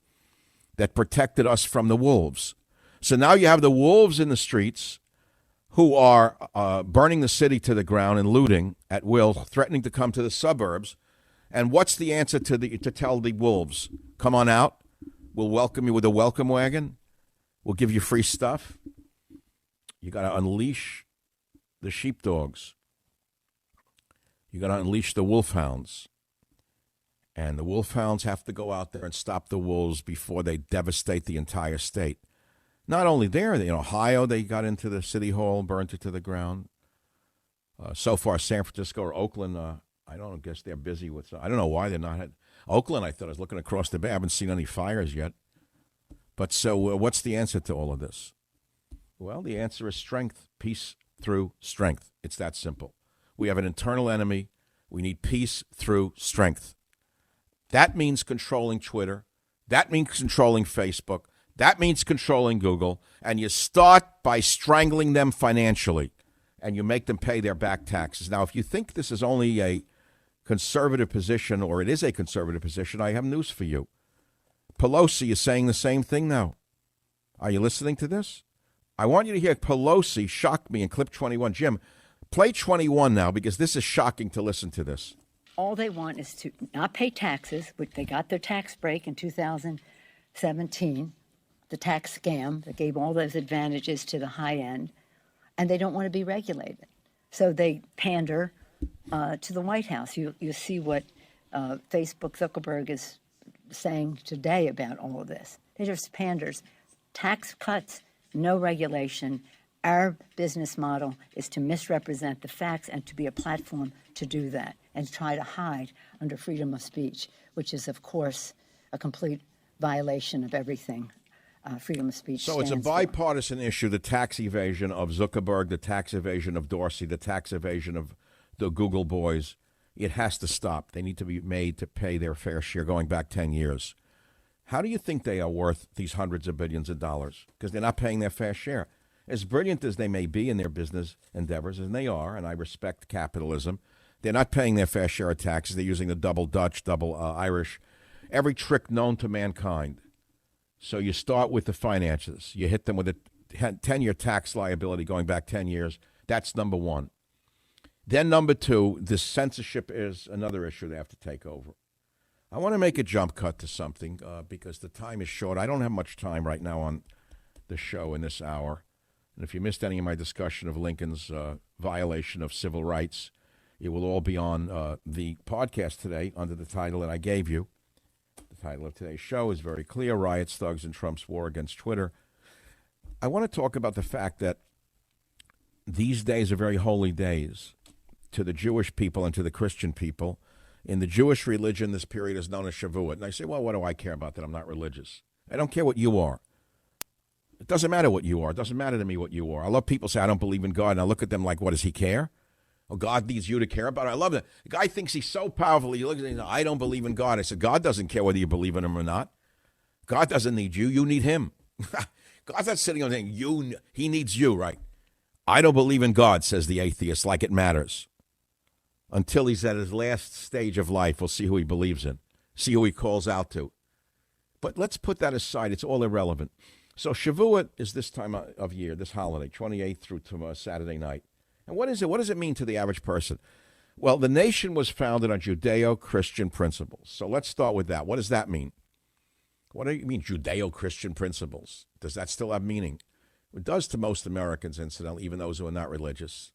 that protected us from the wolves. So now you have the wolves in the streets who are burning the city to the ground and looting at will, threatening to come to the suburbs. And what's the answer to tell the wolves? Come on out. We'll welcome you with a welcome wagon. We'll give you free stuff. You got to unleash the sheepdogs. You got to unleash the wolfhounds. And the wolfhounds have to go out there and stop the wolves before they devastate the entire state. Not only there, in Ohio, they got into the city hall, burnt it to the ground. So far, San Francisco or Oakland, I don't guess they're busy with. I don't know why they're not. Oakland, I thought I was looking across the bay. I haven't seen any fires yet. But so what's the answer to all of this? Well, the answer is strength, peace through strength. It's that simple. We have an internal enemy. We need peace through strength. That means controlling Twitter. That means controlling Facebook. That means controlling Google. And you start by strangling them financially, and you make them pay their back taxes. Now, if you think this is only a conservative position, or it is a conservative position, I have news for you. Pelosi is saying the same thing now. Are you listening to this? I want you to hear Pelosi shock me in clip 21. Jim, play 21 now, because this is shocking to listen to this. All they want is to not pay taxes, which they got their tax break in 2017, the tax scam that gave all those advantages to the high end, and they don't want to be regulated. So they pander to the White House. You see what Facebook Zuckerberg is saying today about all of this. They just panders. Tax cuts, no regulation. Our business model is to misrepresent the facts and to be a platform to do that and try to hide under freedom of speech, which is, of course, a complete violation of everything freedom of speech So it's a bipartisan issue, the tax evasion of Zuckerberg, the tax evasion of Dorsey, the tax evasion of the Google boys. It has to stop. They need to be made to pay their fair share going back 10 years. How do you think they are worth these hundreds of billions of dollars? Because they're not paying their fair share. As brilliant as they may be in their business endeavors, and they are, and I respect capitalism, they're not paying their fair share of taxes. They're using the double Dutch, double Irish, every trick known to mankind. So you start with the finances. You hit them with a 10-year tax liability going back 10 years. That's number one. Then number two, this censorship is another issue they have to take over. I want to make a jump cut to something because the time is short. I don't have much time right now on the show in this hour. And if you missed any of my discussion of Lincoln's violation of civil rights, it will all be on the podcast today under the title that I gave you. The title of today's show is very clear: Riots, Thugs, and Trump's War Against Twitter. I want to talk about the fact that these days are very holy days to the Jewish people and to the Christian people. In the Jewish religion, this period is known as Shavuot. And I say, well, what do I care about that? I'm not religious. I don't care what you are. It doesn't matter what you are. It doesn't matter to me what you are. I love people say, I don't believe in God. And I look at them like, what, does he care? Oh, God needs you to care about it. I love that. The guy thinks he's so powerful. He looks at him and says, I don't believe in God. I said, God doesn't care whether you believe in him or not. God doesn't need you. You need him. God's not sitting on saying, he needs you, right? I don't believe in God, says the atheist, like it matters. Until he's at his last stage of life, we'll see who he believes in, see who he calls out to. But let's put that aside. It's all irrelevant. So Shavuot is this time of year, this holiday, 28th through to Saturday night. And what is it? What does it mean to the average person? Well, the nation was founded on Judeo-Christian principles. So let's start with that. What does that mean? What do you mean, Judeo-Christian principles? Does that still have meaning? It does to most Americans, incidentally, even those who are not religious.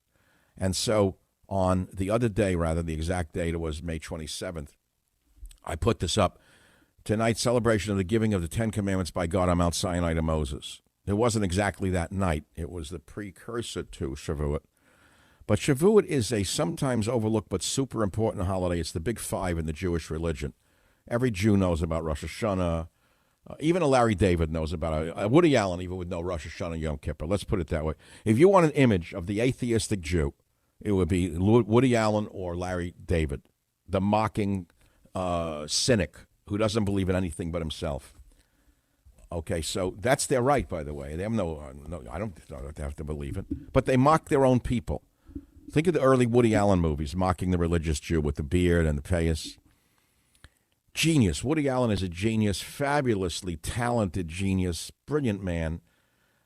And so on the other day, rather, the exact date, it was May 27th, I put this up. Tonight's celebration of the giving of the Ten Commandments by God on Mount Sinai to Moses. It wasn't exactly that night. It was the precursor to Shavuot. But Shavuot is a sometimes overlooked but super important holiday. It's the big five in the Jewish religion. Every Jew knows about Rosh Hashanah. Even a Larry David knows about it. Woody Allen even would know Rosh Hashanah, Yom Kippur. Let's put it that way. If you want an image of the atheistic Jew, it would be Woody Allen or Larry David, the mocking cynic who doesn't believe in anything but himself. Okay, so that's their right, by the way. They have no, I don't have to believe it. But they mock their own people. Think of the early Woody Allen movies, mocking the religious Jew with the beard and the payas. Genius. Woody Allen is a genius, fabulously talented genius, brilliant man.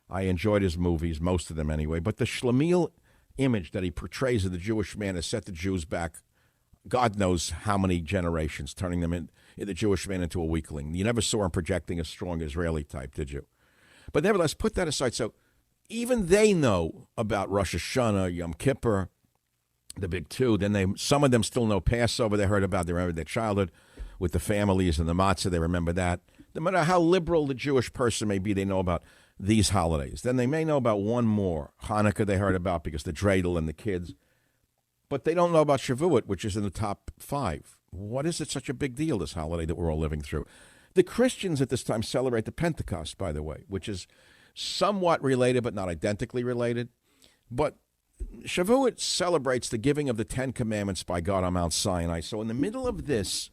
I enjoyed his movies, most of them anyway. But the schlemiel image that he portrays of the Jewish man has set the Jews back God knows how many generations, turning them the Jewish man into a weakling. You never saw him projecting a strong Israeli type, did you? But nevertheless, put that aside. So even they know about Rosh Hashanah, Yom Kippur, the big two. Then some of them still know Passover. They heard about their childhood with the families and the matzah. They remember that. No matter how liberal the Jewish person may be, they know about these holidays. Then they may know about one more. Hanukkah they heard about because the dreidel and the kids. But they don't know about Shavuot, which is in the top 5. What is it such a big deal, this holiday that we're all living through? The Christians at this time celebrate the Pentecost, by the way, which is somewhat related but not identically related. But Shavuot celebrates the giving of the 10 Commandments by God on Mount Sinai. So in the middle of this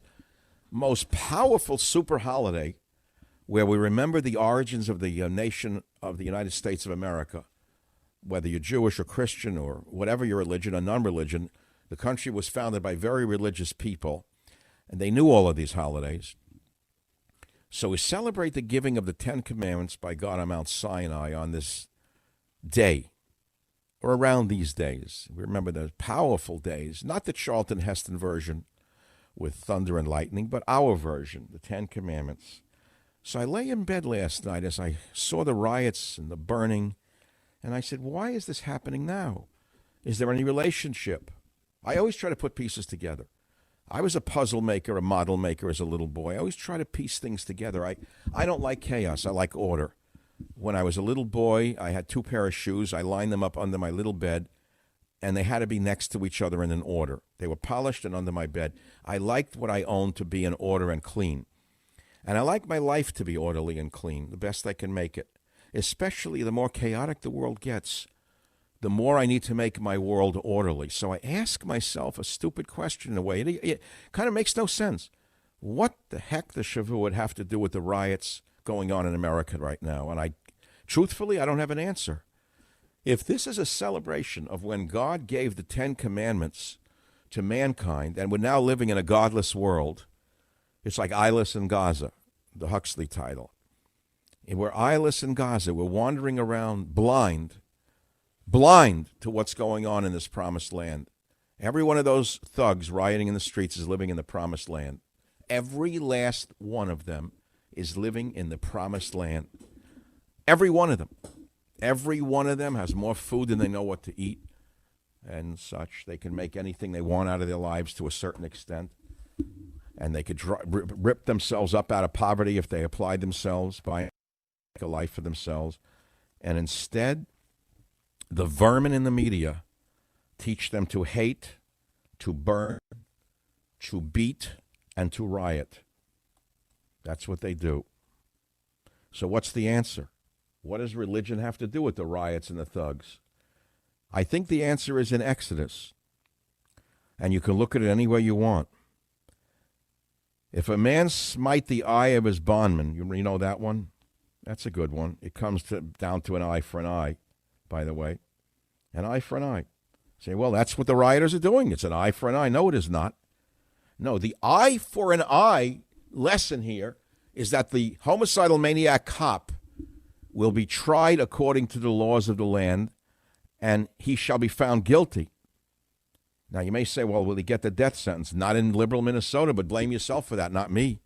most powerful super holiday, where we remember the origins of the nation of the United States of America, whether you're Jewish or Christian or whatever your religion or non-religion, the country was founded by very religious people, and they knew all of these holidays. So we celebrate the giving of the 10 Commandments by God on Mount Sinai on this day, or around these days. We remember those powerful days, not the Charlton Heston version with thunder and lightning, but our version, the 10 Commandments. So I lay in bed last night as I saw the riots and the burning, and I said, why is this happening now? Is there any relationship? I always try to put pieces together. I was a puzzle maker, a model maker as a little boy. I always try to piece things together. I don't like chaos. I like order. When I was a little boy, I had 2 pairs of shoes. I lined them up under my little bed, and they had to be next to each other in an order. They were polished and under my bed. I liked what I owned to be in order and clean. And I like my life to be orderly and clean, the best I can make it. Especially the more chaotic the world gets, the more I need to make my world orderly. So I ask myself a stupid question in a way. It kind of makes no sense. What the heck does Shavuot have to do with the riots going on in America right now? And truthfully, I don't have an answer. If this is a celebration of when God gave the 10 Commandments to mankind, and we're now living in a godless world, it's like eyeless in Gaza, the Huxley title. And we're eyeless in Gaza. We're wandering around blind to what's going on in this promised land. Every one of those thugs rioting in the streets is living in the promised land. Every last one of them is living in the promised land. Every one of them. Every one of them has more food than they know what to eat and such. They can make anything they want out of their lives to a certain extent. And they could rip themselves up out of poverty if they applied themselves by a life for themselves. And instead, the vermin in the media teach them to hate, to burn, to beat, and to riot. That's what they do. So what's the answer? What does religion have to do with the riots and the thugs? I think the answer is in Exodus. And you can look at it any way you want. If a man smite the eye of his bondman, you know that one? That's a good one. It comes down to an eye for an eye, by the way. An eye for an eye. Say, well, that's what the rioters are doing. It's an eye for an eye. No, it is not. No, the eye for an eye lesson here is that the homicidal maniac cop will be tried according to the laws of the land, and he shall be found guilty. Now, you may say, well, will he get the death sentence? Not in liberal Minnesota, but blame yourself for that, not me.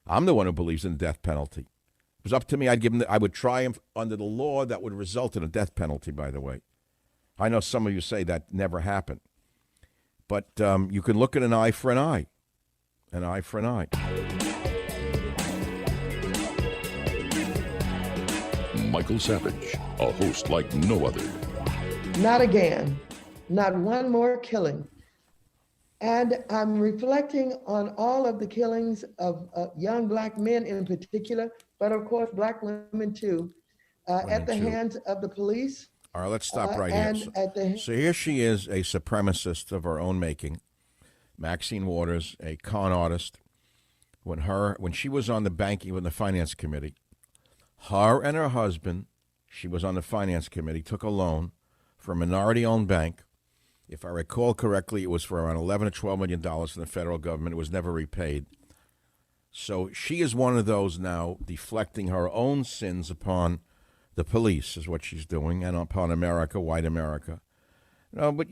I'm the one who believes in the death penalty. If it was up to me, I would try him under the law that would result in a death penalty, by the way. I know some of you say that never happened. But you can look at an eye for an eye. An eye for an eye. Michael Savage, a host like no other. Not again. Not one more killing. And I'm reflecting on all of the killings of young black men in particular, but of course black women too, at the hands of the police. All right, let's stop right here. So here she is, a supremacist of her own making, Maxine Waters, a con artist. When she was on the banking with the finance committee, her and her husband, she was on the finance committee, took a loan for a minority-owned bank. If I recall correctly, it was for around $11 to $12 million from the federal government. It was never repaid. So she is one of those now deflecting her own sins upon the police, is what she's doing, and upon America, white America. No, but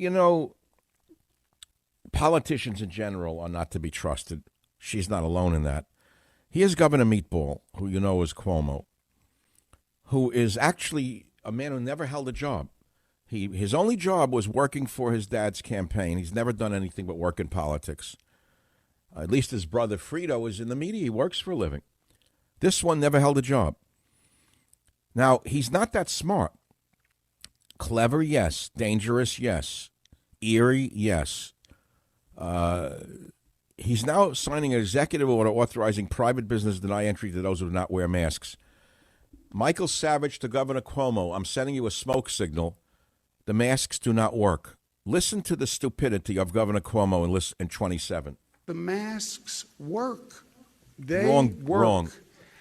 politicians in general are not to be trusted. She's not alone in that. Here's Governor Meatball, who you know is Cuomo, who is actually a man who never held a job. His only job was working for his dad's campaign. He's never done anything but work in politics. At least his brother Frito is in the media. He works for a living. This one never held a job. Now, he's not that smart. Clever, yes. Dangerous, yes. Eerie, yes. He's now signing an executive order authorizing private business to deny entry to those who do not wear masks. Michael Savage to Governor Cuomo, I'm sending you a smoke signal. The masks do not work. Listen to the stupidity of Governor Cuomo in 27. The masks work. They Wrong. work.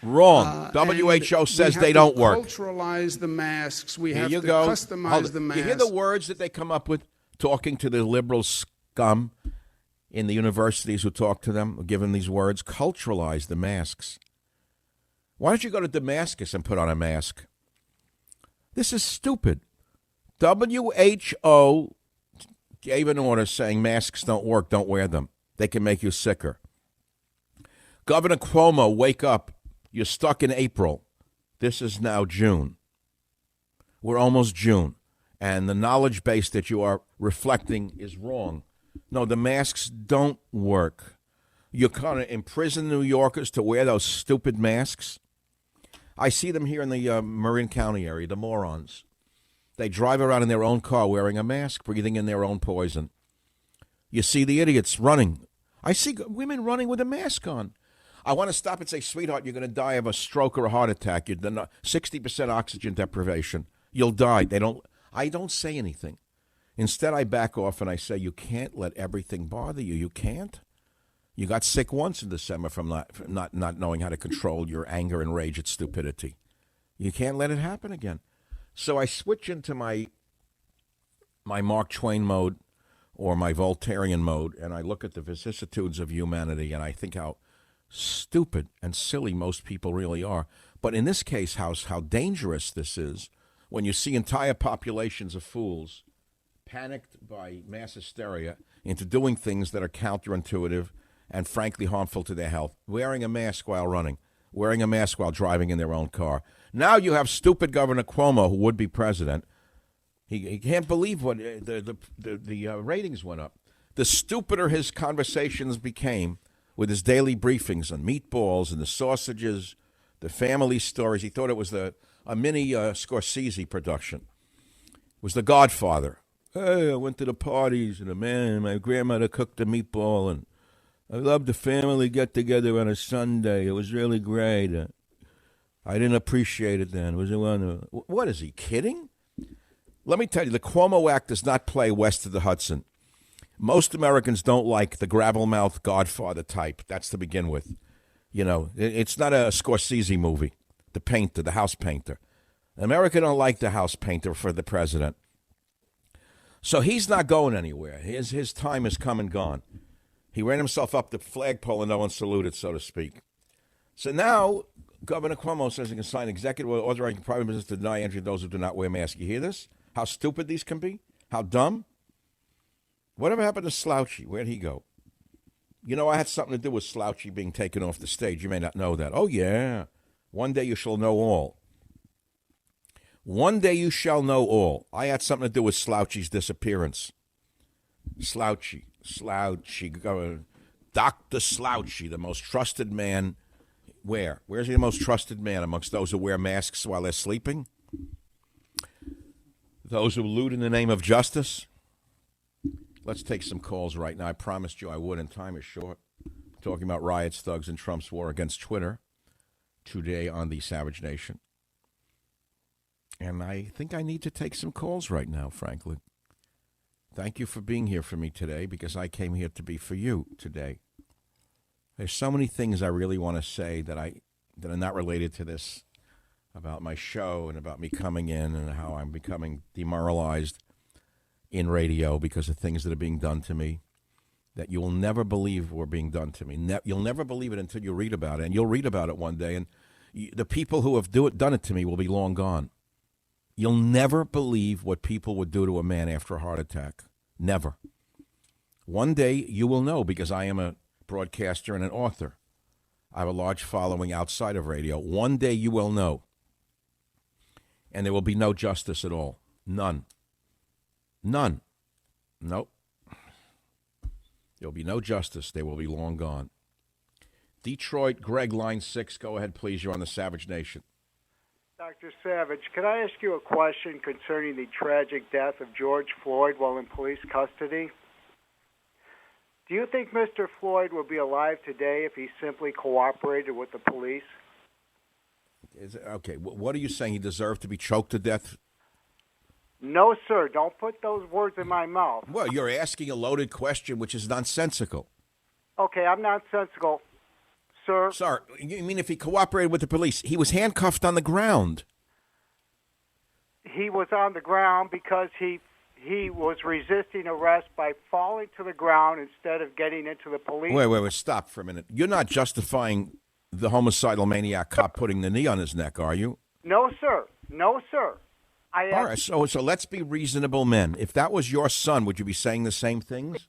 WHO says they don't work. Culturalize the masks. We Here have you to go. customize the masks. You hear the words that they come up with, talking to the liberal scum in the universities who talk to them, given these words? Culturalize the masks. Why don't you go to Damascus and put on a mask? This is stupid. WHO gave an order saying masks don't work, don't wear them. They can make you sicker. Governor Cuomo, wake up. You're stuck in April. This is now June. We're almost June. And the knowledge base that you are reflecting is wrong. No, the masks don't work. You're going to imprison New Yorkers to wear those stupid masks? I see them here in the Marin County area, the morons. They drive around in their own car wearing a mask, breathing in their own poison. You see the idiots running. I see women running with a mask on. I want to stop and say, sweetheart, you're going to die of a stroke or a heart attack. You're 60% oxygen deprivation. You'll die. I don't say anything. Instead, I back off and I say, you can't let everything bother you. You can't. You got sick once in December from not knowing how to control your anger and rage at stupidity. You can't let it happen again. So I switch into my Mark Twain mode or my Voltairean mode, and I look at the vicissitudes of humanity, and I think how stupid and silly most people really are. But in this case, how dangerous this is when you see entire populations of fools panicked by mass hysteria into doing things that are counterintuitive and frankly harmful to their health, wearing a mask while running, wearing a mask while driving in their own car. Now you have stupid Governor Cuomo, who would be president. He can't believe what the ratings went up. The stupider his conversations became with his daily briefings on meatballs and the sausages, the family stories. He thought it was a mini Scorsese production. It was The Godfather. Hey, I went to the parties, and my grandmother cooked a meatball, and I loved the family get-together on a Sunday. It was really great. I didn't appreciate it then. It was a wonder. What, is he kidding? Let me tell you, the Cuomo Act does not play west of the Hudson. Most Americans don't like the gravel-mouthed Godfather type. That's to begin with. You know, it's not a Scorsese movie, The Painter, the house painter. America don't like the house painter for the president. So he's not going anywhere. His time has come and gone. He ran himself up the flagpole and no one saluted, so to speak. So now Governor Cuomo says he can sign executive order authorizing private business to deny entry to those who do not wear masks. You hear this? How stupid these can be? How dumb? Whatever happened to Slouchy? Where'd he go? You know, I had something to do with Slouchy being taken off the stage. You may not know that. Oh, yeah. One day you shall know all. One day you shall know all. I had something to do with Slouchy's disappearance. Slouchy, Dr. Slouchy, the most trusted man. Where? Where's he the most trusted man amongst those who wear masks while they're sleeping? Those who loot in the name of justice? Let's take some calls right now. I promised you I would, and time is short. Talking about riots, thugs, and Trump's war against Twitter today on the Savage Nation. And I think I need to take some calls right now, frankly. Thank you for being here for me today, because I came here to be for you today. There's so many things I really want to say that are not related to this, about my show and about me coming in and how I'm becoming demoralized in radio because of things that are being done to me that you will never believe were being done to me. You'll never believe it until you read about it, and you'll read about it one day, and the people who have done it to me will be long gone. You'll never believe what people would do to a man after a heart attack. Never. One day you will know, because I am a broadcaster and an author. I have a large following outside of radio. One day you will know. and there will be no justice at all. None. None. Nope. There will be no justice. They will be long gone. Detroit, Greg, line 6. Go ahead, please. You're on the Savage Nation. Dr. Savage, can I ask you a question concerning the tragic death of George Floyd while in police custody? Do you think Mr. Floyd would be alive today if he simply cooperated with the police? Okay, what are you saying? He deserved to be choked to death? No, sir. Don't put those words in my mouth. Well, you're asking a loaded question, which is nonsensical. Okay, I'm nonsensical. Sir. Sir, you mean if he cooperated with the police? He was handcuffed on the ground. He was on the ground because he was resisting arrest by falling to the ground instead of getting into the police. Wait, stop for a minute. You're not justifying the homicidal maniac cop putting the knee on his neck, are you? No, sir. No, sir. All right, so let's be reasonable men. If that was your son, would you be saying the same things?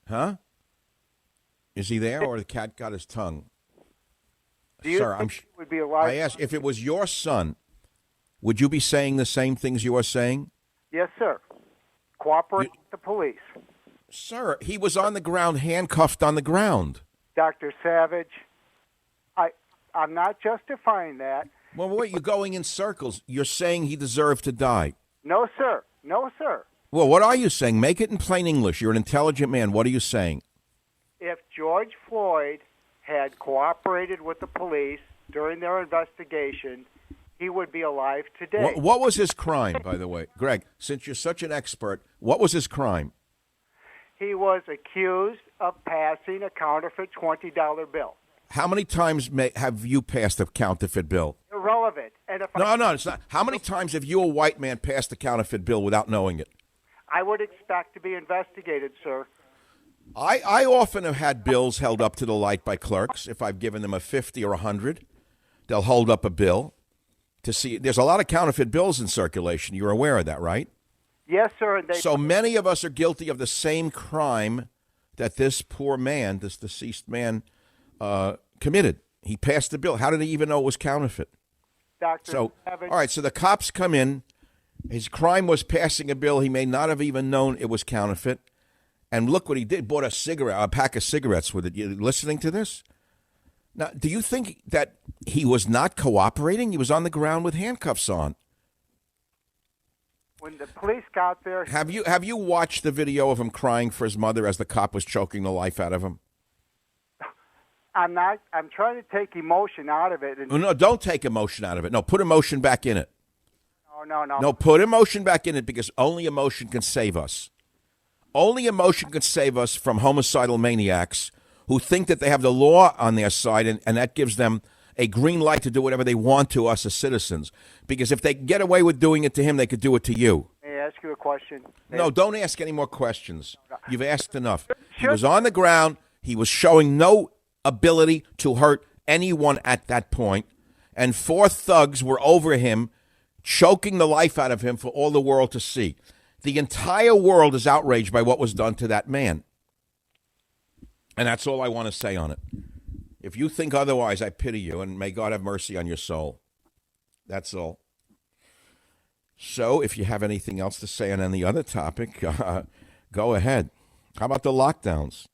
Huh? Is he there, or the cat got his tongue? Do you Sir, think he would be alive? I asked, if it was your son, would you be saying the same things you are saying? Yes, sir. Cooperate with the police. Sir, he was on the ground, handcuffed on the ground. Dr. Savage, I'm not justifying that. Well, wait, you're going in circles. You're saying he deserved to die. No, sir. No, sir. Well, what are you saying? Make it in plain English. You're an intelligent man. What are you saying? If George Floyd had cooperated with the police during their investigation, he would be alive today. What was his crime, by the way? Greg, since you're such an expert, what was his crime? He was accused of passing a counterfeit $20 bill. How many times have you passed a counterfeit bill? Irrelevant. And if No, it's not. How many times have you, a white man, passed a counterfeit bill without knowing it? I would expect to be investigated, sir. I often have had bills held up to the light by clerks. If I've given them a 50 or 100, they'll hold up a bill to see. There's a lot of counterfeit bills in circulation. You're aware of that, right? Yes, sir. And so many of us are guilty of the same crime that this poor man, this deceased man, committed. He passed the bill. How did he even know it was counterfeit? Dr. All right, so the cops come in. His crime was passing a bill. He may not have even known it was counterfeit. And look what he did. Bought a pack of cigarettes with it. You listening to this? Now, do you think that he was not cooperating? He was on the ground with handcuffs on. When the police got there... Have you watched the video of him crying for his mother as the cop was choking the life out of him? I'm trying to take emotion out of it. No, don't take emotion out of it. No, put emotion back in it. No. No, put emotion back in it, because only emotion can save us. Only emotion can save us from homicidal maniacs who think that they have the law on their side, and that gives them a green light to do whatever they want to us as citizens. Because if they get away with doing it to him, they could do it to you. May I ask you a question? No, don't ask any more questions. You've asked enough. He was on the ground. He was showing no ability to hurt anyone at that point, and 4 thugs were over him, choking the life out of him for all the world to see. The entire world is outraged by what was done to that man. And that's all I want to say on it. If you think otherwise, I pity you, and may God have mercy on your soul. That's all. So if you have anything else to say on any other topic, go ahead. How about the lockdowns?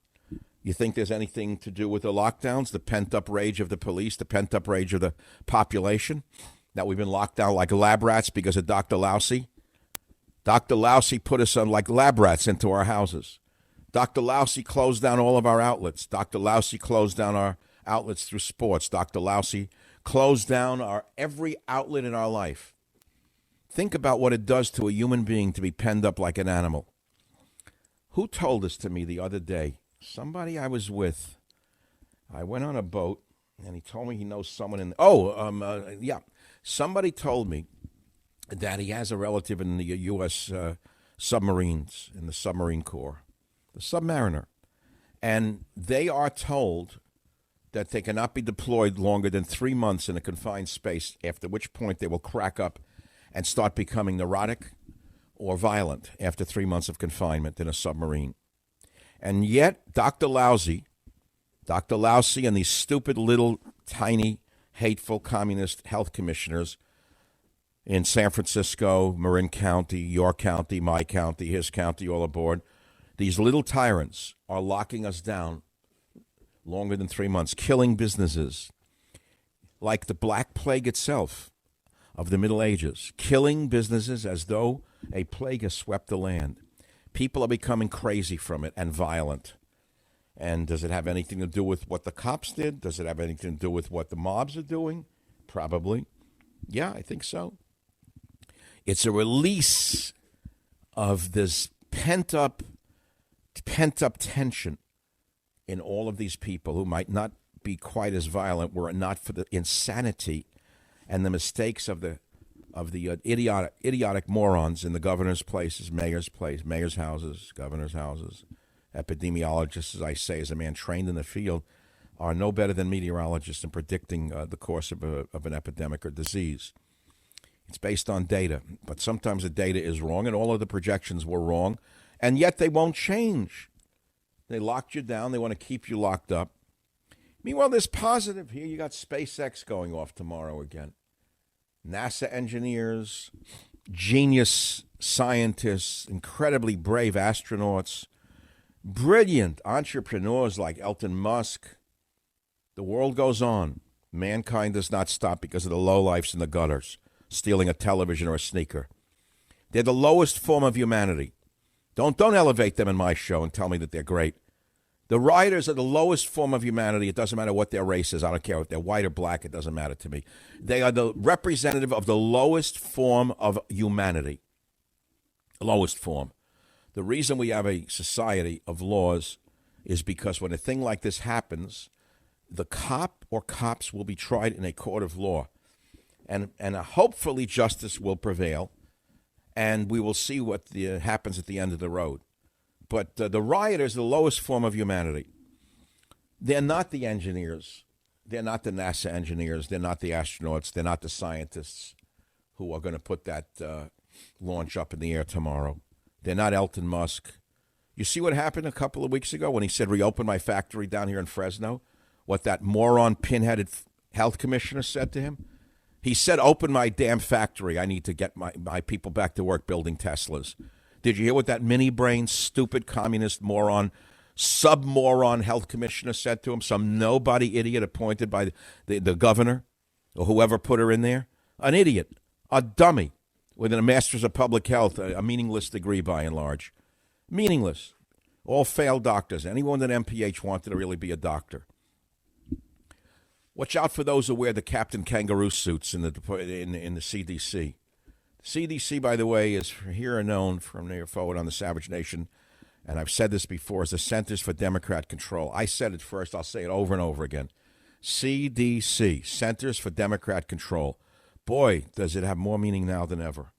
You think there's anything to do with the lockdowns, the pent-up rage of the police, the pent-up rage of the population, that we've been locked down like lab rats because of Dr. Lousy? Dr. Lousy put us on like lab rats into our houses. Dr. Lousy closed down all of our outlets. Dr. Lousy closed down our outlets through sports. Dr. Lousy closed down every outlet in our life. Think about what it does to a human being to be penned up like an animal. Who told this to me the other day? Somebody I was with. I went on a boat, and he told me he knows someone in... Somebody told me that he has a relative in the U.S. Submarines, in the submarine corps, the Submariner. And they are told that they cannot be deployed longer than 3 months in a confined space, after which point they will crack up and start becoming neurotic or violent after 3 months of confinement in a submarine. And yet, Dr. Lousy and these stupid little tiny hateful communist health commissioners in San Francisco, Marin County, your county, my county, his county, all aboard. These little tyrants are locking us down longer than 3 months, killing businesses like the Black Plague itself of the Middle Ages, killing businesses as though a plague has swept the land. People are becoming crazy from it and violent. And does it have anything to do with what the cops did? Does it have anything to do with what the mobs are doing? Probably. Yeah, I think so. It's a release of this pent-up tension in all of these people who might not be quite as violent were it not for the insanity and the mistakes of the idiotic morons in the governor's places, mayor's houses, governor's houses. Epidemiologists, as I say, as a man trained in the field, are no better than meteorologists in predicting the course of an epidemic or disease. It's based on data, but sometimes the data is wrong, and all of the projections were wrong, and yet they won't change. They locked you down. They want to keep you locked up. Meanwhile, there's positive here. You got SpaceX going off tomorrow again. NASA engineers, genius scientists, incredibly brave astronauts, brilliant entrepreneurs like Elon Musk. The world goes on. Mankind does not stop because of the lowlifes in the gutters, stealing a television or a sneaker. They're the lowest form of humanity. Don't elevate them in my show and tell me that they're great. The rioters are the lowest form of humanity. It doesn't matter what their race is. I don't care if they're white or black. It doesn't matter to me. They are the representative of the lowest form of humanity. Lowest form. The reason we have a society of laws is because when a thing like this happens, the cop or cops will be tried in a court of law. And hopefully justice will prevail, and we will see what happens at the end of the road. But the rioters are the lowest form of humanity. They're not the engineers. They're not the NASA engineers. They're not the astronauts. They're not the scientists who are going to put that launch up in the air tomorrow. They're not Elon Musk. You see what happened a couple of weeks ago when he said, reopen my factory down here in Fresno? What that moron pinheaded health commissioner said to him? He said, open my damn factory. I need to get my people back to work building Teslas. Did you hear what that mini-brain, stupid communist moron, sub-moron health commissioner said to him? Some nobody idiot appointed by the governor or whoever put her in there? An idiot, a dummy with a master's of public health, a meaningless degree by and large. Meaningless. All failed doctors. Anyone at MPH wanted to really be a doctor. Watch out for those who wear the Captain Kangaroo suits in the CDC. CDC, by the way, is here known from there forward on the Savage Nation, and I've said this before, as the Centers for Democrat Control. I said it first. I'll say it over and over again. CDC, Centers for Democrat Control. Boy, does it have more meaning now than ever.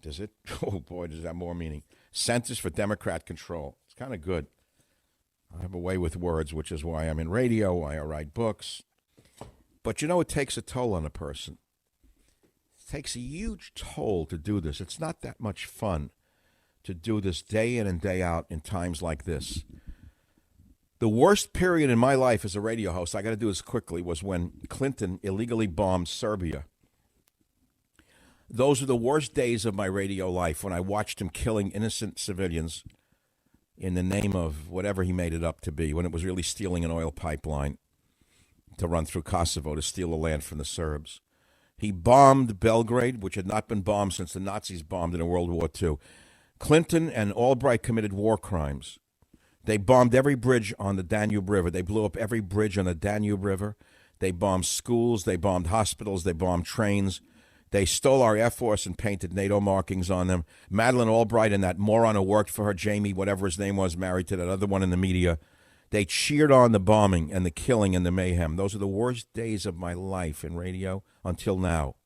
Does it? Oh, boy, does it have more meaning. Centers for Democrat Control. It's kind of good. I have a way with words, which is why I'm in radio, why I write books. But you know, it takes a toll on a person. It takes a huge toll to do this. It's not that much fun to do this day in and day out in times like this. The worst period in my life as a radio host, I got to do this quickly, was when Clinton illegally bombed Serbia. Those are the worst days of my radio life, when I watched him killing innocent civilians in the name of whatever he made it up to be, when it was really stealing an oil pipeline to run through Kosovo to steal the land from the Serbs. He bombed Belgrade, which had not been bombed since the Nazis bombed in World War II. Clinton and Albright committed war crimes. They bombed every bridge on the Danube River. They blew up every bridge on the Danube River. They bombed schools. They bombed hospitals. They bombed trains. They stole our Air Force and painted NATO markings on them. Madeleine Albright and that moron who worked for her, Jamie, whatever his name was, married to that other one in the media, they cheered on the bombing and the killing and the mayhem. Those are the worst days of my life in radio until now.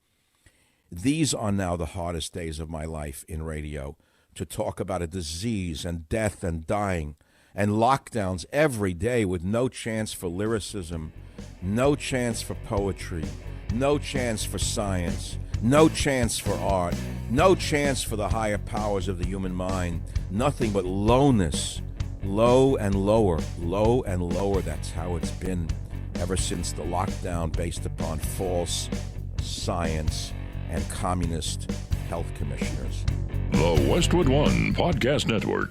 These are now the hardest days of my life in radio, to talk about a disease and death and dying and lockdowns every day with no chance for lyricism, no chance for poetry, no chance for science, no chance for art, no chance for the higher powers of the human mind, nothing but lowness, low and lower, low and lower. That's how it's been ever since the lockdown based upon false science and communist health commissioners. The Westwood One Podcast Network.